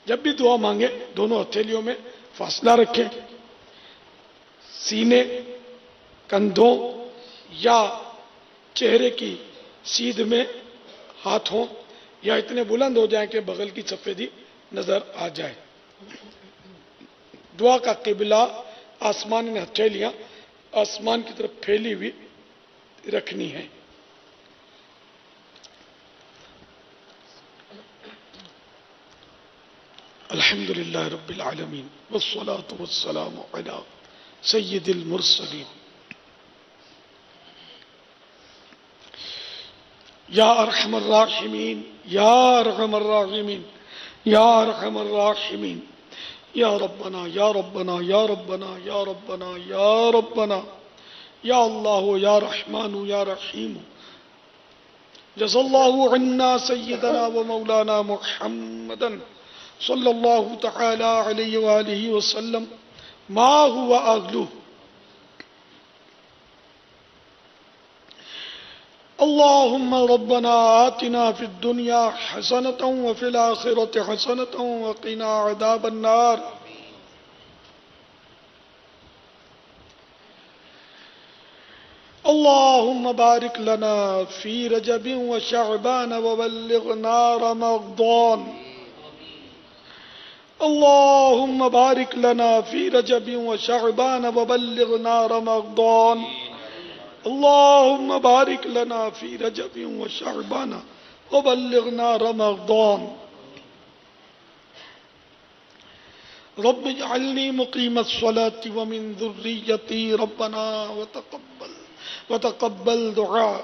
جب بھی دعا مانگے دونوں ہتھیلیوں میں فاصلہ رکھیں. سینے, کندھوں یا چہرے کی سیدھ میں ہاتھ ہوں یا اتنے بلند ہو جائیں کہ بغل کی سفیدی نظر آ جائے. دعا کا قبلہ آسمان میں ہتھیلیاں آسمان کی طرف پھیلی ہوئی رکھنی ہے. الحمدللہ رب العالمین والصلاة والسلام علی سید المرسلین. یا ارحم الراحمین یا ارحم الراحمین یا ارحم الراحمین یا ربنا یا ربنا یا ربنا یا ربنا یا ربنا یا اللہ یا رحمان یا رحیم. جزا اللہ عنا سیدنا و مولانا محمدا صلی اللہ تعالی علیہ وآلہ وسلم ما هو اہلہ. اللهم ربنا آتنا في الدنيا حسنة وفي الآخرة حسنة وقنا عذاب النار. اللهم بارك لنا في رجب وشعبان وبلغنا رمضان. اللهم بارك لنا في رجب وشعبان وبلغنا رمضان اللهم بارك لنا في رجب وشعبان وبلغنا رمضان رب اجعلني مقيم الصلاة ومن ذريتي ربنا وتقبل دعاء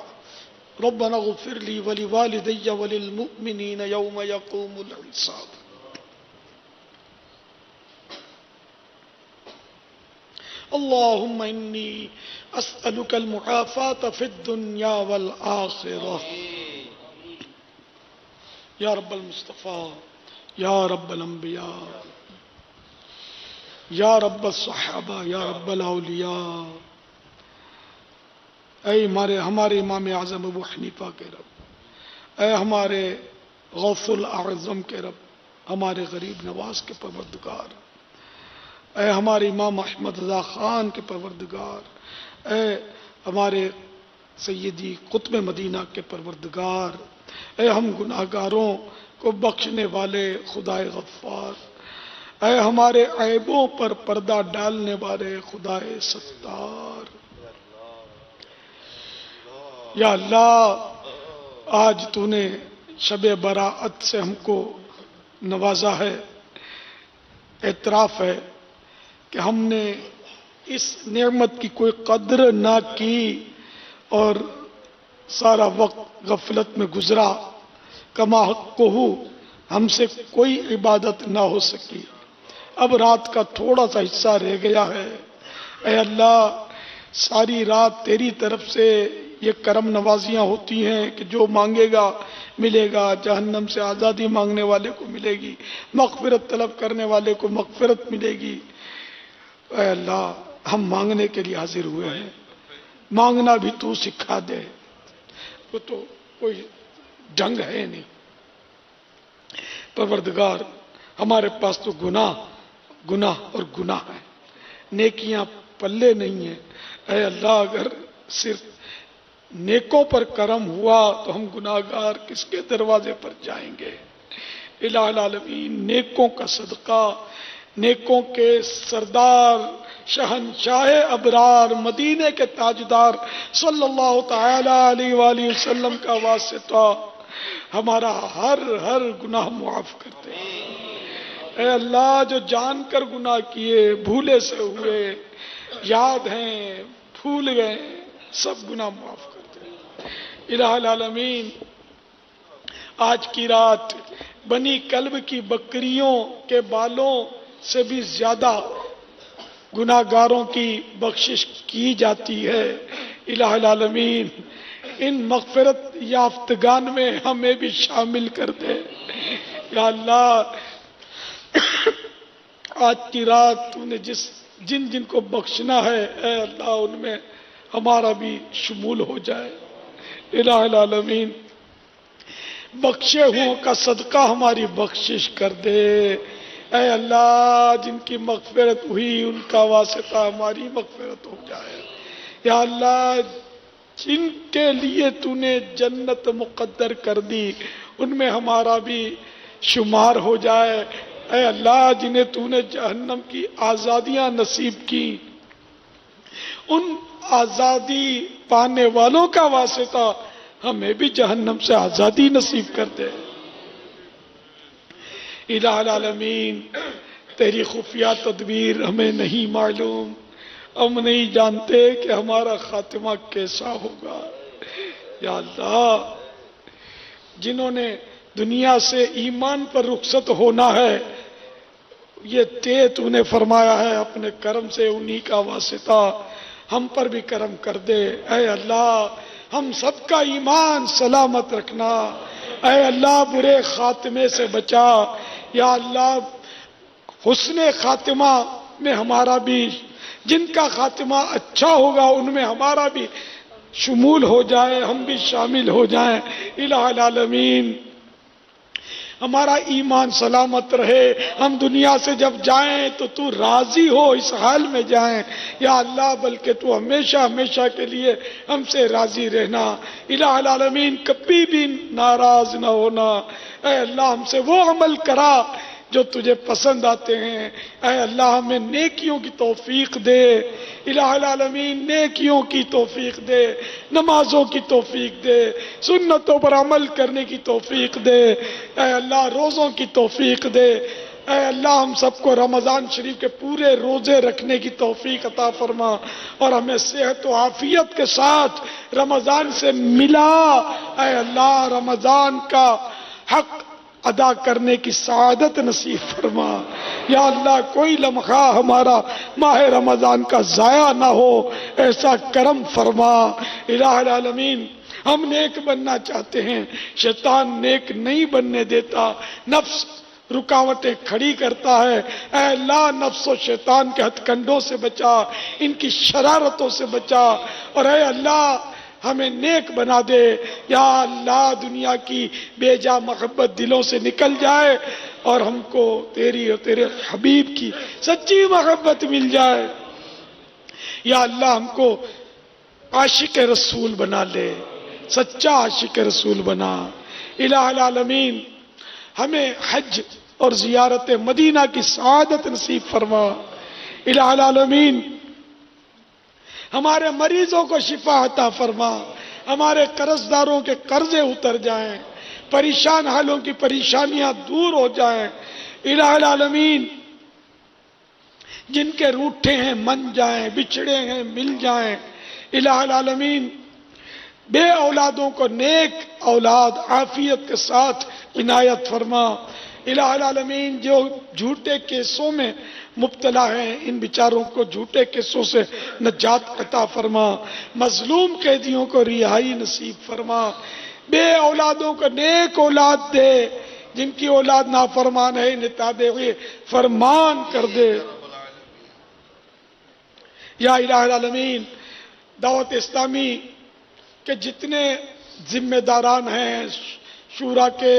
ربنا اغفر لي ولوالدي وللمؤمنين يوم يقوم الحساب. اللهم إني أسألك المعافاة في الدنيا والآخرة یا رب المصطفیٰ، یا رب الانبیاء، یا رب الصحابہ، یا رب الاولیاء. اے ہمارے امام اعظم ابو حنیفہ کے رب، اے ہمارے غوث الاعظم کے رب، ہمارے غریب نواز کے پروردگار، اے ہمارے امام احمد رضا خان کے پروردگار، اے ہمارے سیدی قطب مدینہ کے پروردگار، اے ہم گناہگاروں کو بخشنے والے خدائے غفار، اے ہمارے عیبوں پر پردہ ڈالنے والے خدائے ستار. یا اللہ، آج تو نے شب براءت سے ہم کو نوازا ہے. اعتراف ہے کہ ہم نے اس نعمت کی کوئی قدر نہ کی اور سارا وقت غفلت میں گزرا. کما حق ہو، ہم سے کوئی عبادت نہ ہو سکی. اب رات کا تھوڑا سا حصہ رہ گیا ہے. اے اللہ، ساری رات تیری طرف سے یہ کرم نوازیاں ہوتی ہیں کہ جو مانگے گا ملے گا. جہنم سے آزادی مانگنے والے کو ملے گی، مغفرت طلب کرنے والے کو مغفرت ملے گی. اے اللہ، ہم مانگنے کے لیے حاضر ہوئے ہیں. مانگنا بھی تو سکھا دے. وہ تو کوئی ڈھنگ ہے نہیں. پروردگار، ہمارے پاس تو گناہ اور گناہ ہے، نیکیاں پلے نہیں ہیں. اے اللہ، اگر صرف نیکوں پر کرم ہوا تو ہم گناہگار کس کے دروازے پر جائیں گے؟ الہ العالمین، نیکوں کا صدقہ، نیکوں کے سردار شہنشاہ ابرار مدینے کے تاجدار صلی اللہ تعالی علیہ وآلہ وسلم کا واسطہ ہمارا ہر گناہ معاف کرتے. اے اللہ، جو جان کر گناہ کیے، بھولے سے ہوئے، یاد ہیں، بھول گئے، سب گناہ معاف کرتے. الہ العالمین، آج کی رات بنی کلب کی بکریوں کے بالوں سے بھی زیادہ گناہگاروں کی بخشش کی جاتی ہے. الہ العالمین، ان مغفرت یافتگان میں ہمیں بھی شامل کر دے. یا اللہ، آج کی رات تو نے جن کو بخشنا ہے، اے اللہ، ان میں ہمارا بھی شمول ہو جائے. الہ العالمین، بخشے ہوں کا صدقہ ہماری بخشش کر دے. اے اللہ، جن کی مغفرت ہوئی ان کا واسطہ ہماری مغفرت ہو جائے. یا اللہ، جن کے لیے تو نے جنت مقدر کر دی ان میں ہمارا بھی شمار ہو جائے. اے اللہ، جنہیں تو نے جہنم کی آزادیاں نصیب کی ان آزادی پانے والوں کا واسطہ ہمیں بھی جہنم سے آزادی نصیب کر دے. الہ العالمین، تیری خفیہ تدبیر ہمیں نہیں معلوم. ہم نہیں جانتے کہ ہمارا خاتمہ کیسا ہوگا. یا اللہ، جنہوں نے دنیا سے ایمان پر رخصت ہونا ہے، یہ تو نے فرمایا ہے اپنے کرم سے انہی کا واسطہ ہم پر بھی کرم کر دے. اے اللہ، ہم سب کا ایمان سلامت رکھنا. اے اللہ، برے خاتمے سے بچا. یا اللہ، حسن خاتمہ میں ہمارا بھی، جن کا خاتمہ اچھا ہوگا ان میں ہمارا بھی شمول ہو جائے، ہم بھی شامل ہو جائیں. الہ العالمین، ہمارا ایمان سلامت رہے. ہم دنیا سے جب جائیں تو راضی ہو، اس حال میں جائیں. یا اللہ، بلکہ تو ہمیشہ کے لیے ہم سے راضی رہنا. الہ العالمین، کبھی بھی ناراض نہ ہونا. اے اللہ، ہم سے وہ عمل کرا جو تجھے پسند آتے ہیں۔ اے اللہ ہمیں نیکیوں کی توفیق دے، الہ العالمین نیکیوں کی توفیق دے، نمازوں کی توفیق دے، سنتوں پر عمل کرنے کی توفیق دے، اے اللہ روزوں کی توفیق دے، اے اللہ ہم سب کو رمضان شریف کے پورے روزے رکھنے کی توفیق عطا فرما، اور ہمیں صحت و عافیت کے ساتھ رمضان سے ملا۔ اے اللہ رمضان کا حق ادا کرنے کی سعادت نصیب فرما۔ یا اللہ کوئی لمحہ ہمارا ماہ رمضان کا ضائع نہ ہو، ایسا کرم فرما۔ الہ العالمین ہم نیک بننا چاہتے ہیں، شیطان نیک نہیں بننے دیتا، نفس رکاوٹیں کھڑی کرتا ہے۔ اے اللہ نفس و شیطان کے ہتھ کنڈوں سے بچا، ان کی شرارتوں سے بچا، اور اے اللہ ہمیں نیک بنا دے۔ یا اللہ دنیا کی بے جا محبت دلوں سے نکل جائے، اور ہم کو تیری اور تیرے حبیب کی سچی محبت مل جائے۔ یا اللہ ہم کو عاشق رسول بنا لے، سچا عاشق رسول بنا۔ الہ العالمین ہمیں حج اور زیارت مدینہ کی سعادت نصیب فرما۔ الہ العالمین ہمارے مریضوں کو شفا عطا فرما، ہمارے قرض داروں کے قرضے اتر جائیں، پریشان حالوں کی پریشانیاں دور ہو جائیں۔ الہ العالمین جن کے روٹھے ہیں من جائیں، بچھڑے ہیں مل جائیں۔ الہ العالمین بے اولادوں کو نیک اولاد عافیت کے ساتھ عنایت فرما۔ الہ العالمین جو جھوٹے کیسوں میں مبتلا ہیں، ان بیچاروں کو جھوٹے کیسوں سے نجات عطا فرما، مظلوم قیدیوں کو رہائی نصیب فرما، بے اولادوں کو نیک اولاد دے، جن کی اولاد نافرمان ہے انہیں تابع ہوئے فرمان کر دے۔ یا الہ العالمین دعوت اسلامی کے جتنے ذمہ داران ہیں، شورا کے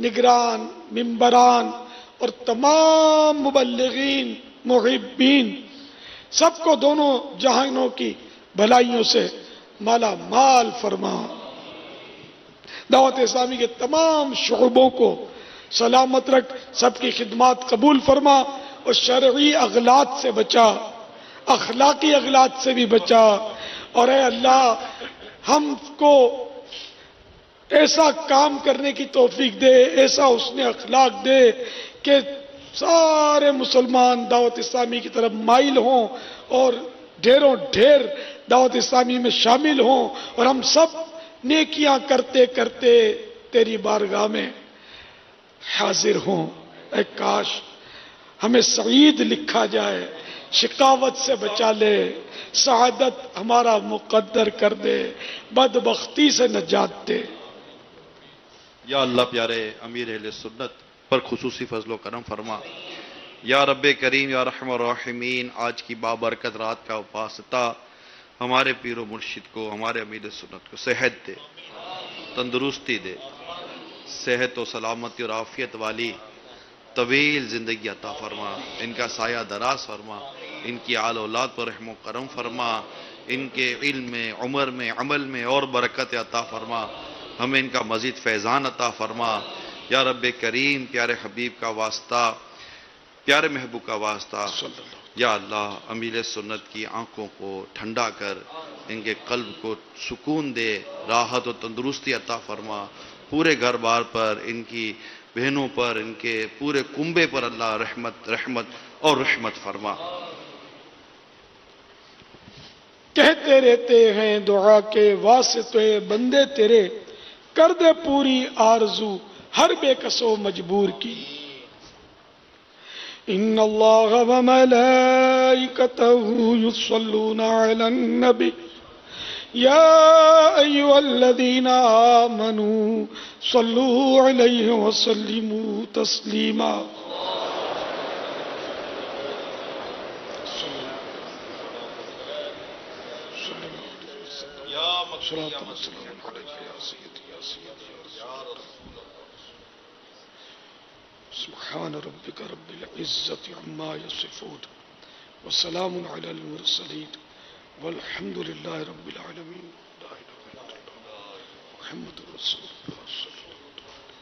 نگران، ممبران اور تمام مبلغین، محبین، سب کو دونوں جہانوں کی بھلائیوں سے مالا مال فرما۔ دعوت اسلامی کے تمام شعبوں کو سلامت رکھ، سب کی خدمات قبول فرما، اور شرعی اغلاط سے بچا، اخلاقی اغلاط سے بھی بچا۔ اور اے اللہ ہم کو ایسا کام کرنے کی توفیق دے، ایسا حسن اخلاق دے کہ سارے مسلمان دعوت اسلامی کی طرف مائل ہوں، اور ڈھیروں ڈھیر دعوت اسلامی میں شامل ہوں، اور ہم سب نیکیاں کرتے کرتے تیری بارگاہ میں حاضر ہوں۔ اے کاش ہمیں سعید لکھا جائے، شقاوت سے بچا لے، سعادت ہمارا مقدر کر دے، بدبختی سے نجات دے۔ یا اللہ پیارے امیر اہل سنت پر خصوصی فضل و کرم فرما۔ یا رب کریم یا رحم الراحمین آج کی بابرکت رات کا واسطہ ہمارے پیر و مرشد کو، ہمارے امیر سنت کو صحت دے، تندرستی دے، صحت و سلامتی اور عافیت والی طویل زندگی عطا فرما، ان کا سایہ دراز فرما، ان کی آل اولاد پر رحم و کرم فرما، ان کے علم میں، عمر میں، عمل میں اور برکت عطا فرما، ہمیں ان کا مزید فیضان عطا فرما۔ یا رب کریم پیارے حبیب کا واسطہ، پیارے محبوب کا واسطہ، یا اللہ امیر سنت کی آنکھوں کو ٹھنڈا کر، ان کے قلب کو سکون دے، راحت و تندرستی عطا فرما، پورے گھر بار پر، ان کی بہنوں پر، ان کے پورے کنبے پر اللہ رحمت اور رحمت فرما۔ کہتے رہتے ہیں دعا کے واسطے بندے تیرے، کر دے پوری آرزو ہر بے کس و مجبور کی۔ ان اللہ و ملائکتہ یصلون علی النبی یا ایھا الذین آمنوا صلوا علیہ وسلموا تسلیما۔ سبحان ربک رب العزت عما یصفون وسلام علی المرسلین والحمد للہ رب العالمین۔ لا الہ الا اللہ محمد رسول اللہ صلی اللہ علیہ وسلم۔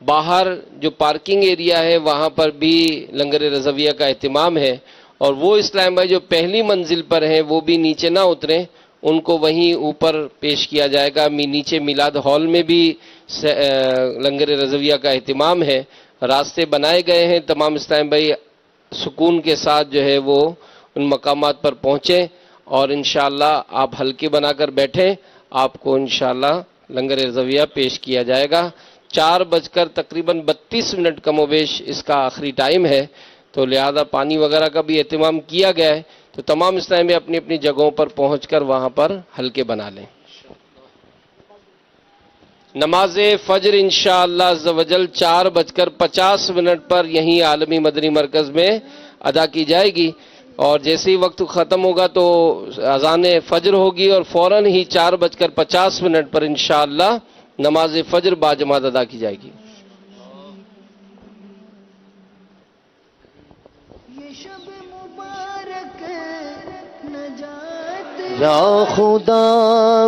باہر جو پارکنگ ایریا ہے وہاں پر بھی لنگر رضویہ کا اہتمام ہے، اور وہ اسلام بھائی جو پہلی منزل پر ہیں وہ بھی نیچے نہ اتریں، ان کو وہیں اوپر پیش کیا جائے گا۔ نیچے میلاد ہال میں بھی لنگر رضویہ کا اہتمام ہے، راستے بنائے گئے ہیں، تمام اسلام بھائی سکون کے ساتھ جو ہے وہ ان مقامات پر پہنچیں، اور انشاءاللہ آپ حلقے بنا کر بیٹھیں، آپ کو انشاءاللہ لنگر رضویہ پیش کیا جائے گا۔ 4 تقریباً 32 کم و بیش اس کا آخری ٹائم ہے، تو لہذا پانی وغیرہ کا بھی اہتمام کیا گیا ہے، تو تمام اسلامی اپنی اپنی جگہوں پر پہنچ کر وہاں پر حلقے بنا لیں۔ نماز فجر انشاءاللہ عز و جل 4:50 پر یہیں عالمی مدنی مرکز میں ادا کی جائے گی، اور جیسے ہی وقت ختم ہوگا تو اذان فجر ہوگی، اور فوراً ہی 4:50 پر انشاءاللہ نماز فجر باجماعت ادا کی جائے گی۔ یا خدا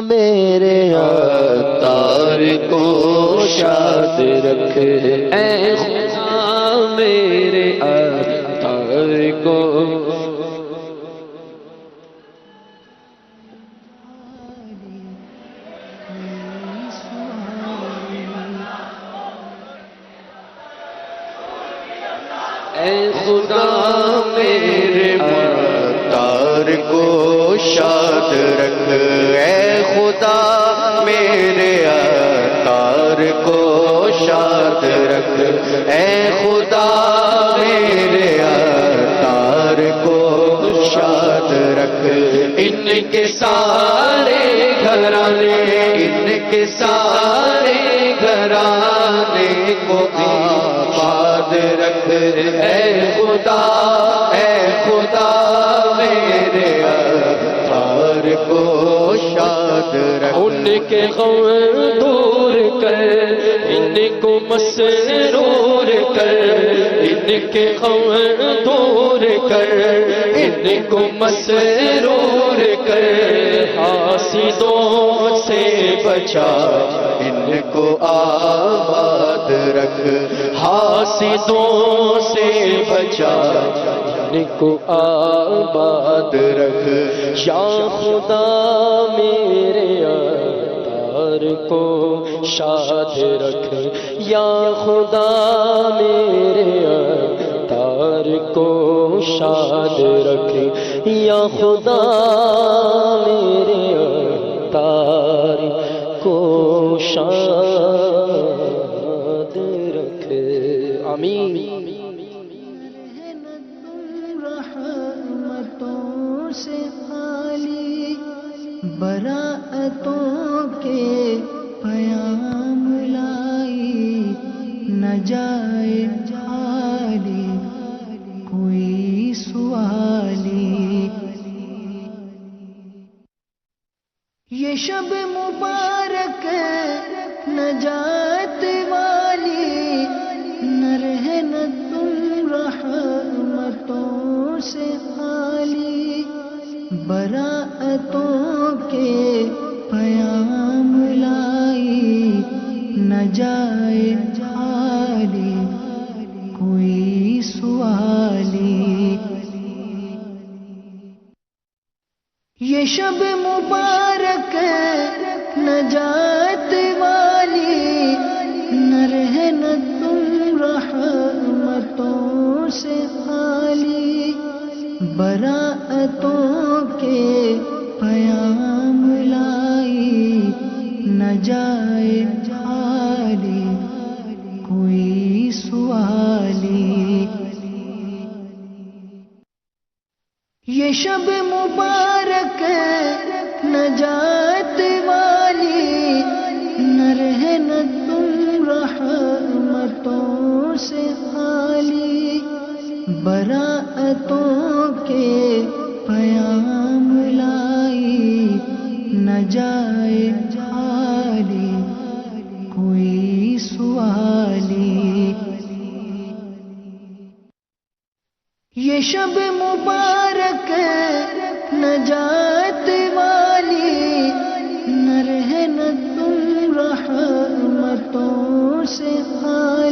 میرے عطار کو شاد رکھ، اے خدا میرے عطار کو اے خدا میرے عطار کو شاد رکھ، اے خدا میرے عطار کو شاد رکھ، اے خدا میرے عطار کو شاد رکھ۔ ان کے سارے گھرانے، ان کے سارے گھرانے کو آباد رکھ، اے خدا میرے عطار کو شاد رکھ۔ ان کے غم دور کر، ان کو مسرور کر، ان کے غم دور کر، ان کو مسرور کر، حاسدوں سے بچا ان کو آباد رکھ، حاسدوں سے بچا ان کو آباد رکھ۔ یا خدا میرے عطار کو شاد رکھ، یا خدا میرے عطار کو شاد رکھ، یا خدا میرے عطار کو شاد رکھ۔ آمین۔ سے خالی براعتوں کے پیام لائی، نہ جائے خالی کوئی سوالی۔ یہ شب مبارک نجات والی، نہ رہنا تم رحمتوں سے خالی، براعتوں کے پیام لائی، نہ جائے خالی کوئی سوالی۔ یہ شب مبارک نجات والی، نہ رہنا تم رحمتوں سے خالی، براعتوں کے پیام لائی، نہ جائے خالی کوئی سوالی۔ یہ شب مبارک نجات والی، نہ رہنا تم رحمتوں سے خالی، براعتوں کے پیام لائی، نہ جائے خالی کوئی سوالی۔ یہ شب مبارک نجات والی، نہ رہنا تم رحمتوں سے خالی،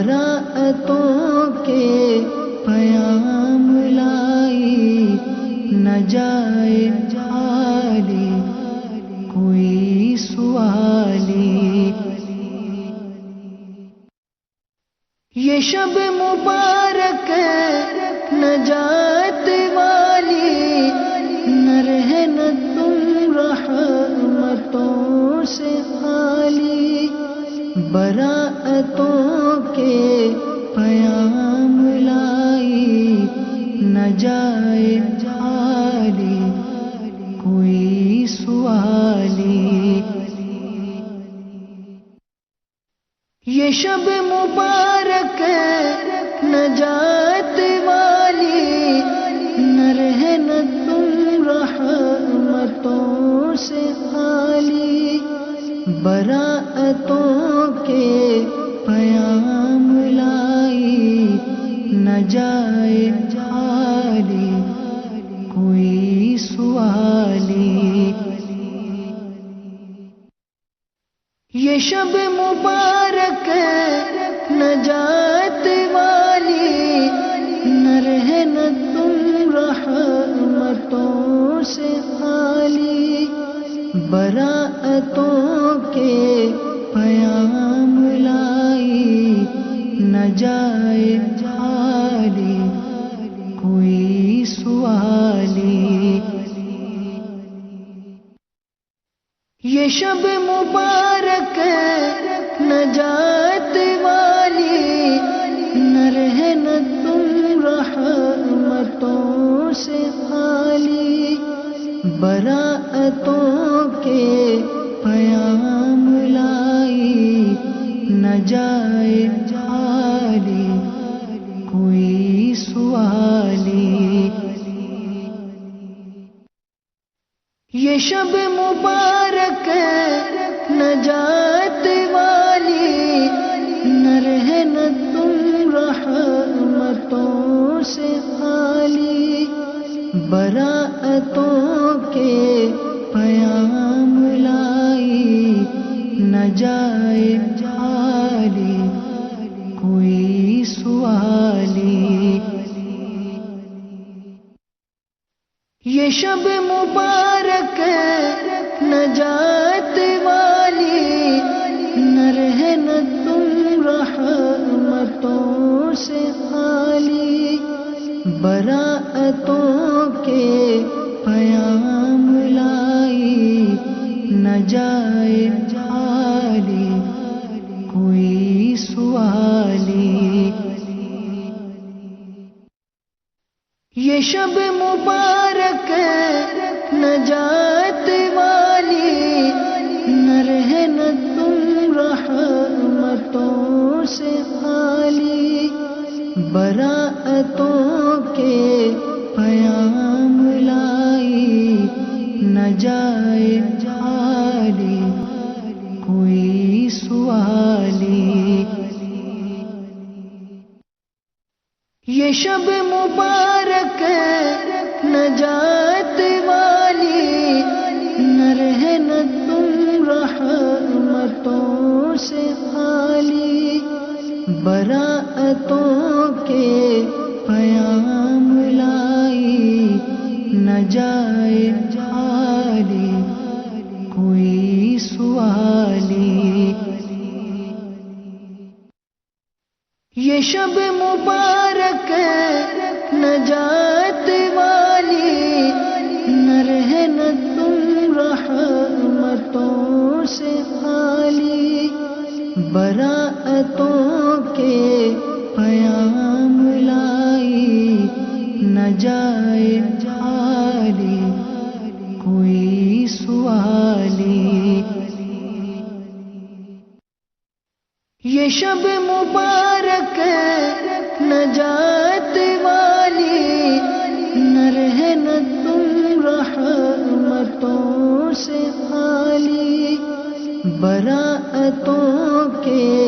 براءتوں کے پیام لائی نہ جائے خالی کوئی سوالی. یہ شب مبارک نجات والی نہ رہنا تم رحمتوں سے خالی. براءتوں کے پیام لائی نہ جائے خالی کوئی سوالی. یہ شب مبارک نجات والی نہ رہنا تم رحمتوں سے خالی. براءتوں کے پیام لائی نہ جائے خالی کوئی سوالی. یہ شب مبارک نجات والی نہ رہنا تم رحمتوں سے خالی. براءتوں کے پیام لائی نہ جائے خالی کوئی سوالی. یہ شب مبارک نجات والی نہ رہنا تم رحمتوں سے خالی. براءتوں کے پیام لائی نہ جائے خالی کوئی سوالی. یہ شب مبارک نجات والی نہ رہنا تم رحمتوں سے خالی. براءتوں کے پیام لائی نہ جائے خالی کوئی سوالی. یہ شب مبارک نجات والی نہ رہنا تم رحمتوں سے خالی. براءتوں کے پیام لائی نہ جائے خالی کوئی سوالی. یہ شب مبارک نجات والی نہ رہنا تم رحمتوں سے خالی. براءتوں کے پیام لائی نہ جائے خالی کوئی سوالی. یہ شب مبارک نجات والی نہ رہنا تم رحمتوں سے خالی. براءتوں کے پیام لائی نہ جائے خالی کوئی سوالی. یہ شب مبارک نجات والی نہ رہنا تم رحمتوں سے خالی. براءتوں کے پیام لائی نہ جائے خالی کوئی سوالی. یہ شب مبارک نجات والی نہ رہنا تم رحمتوں سے خالی. براءتوں کے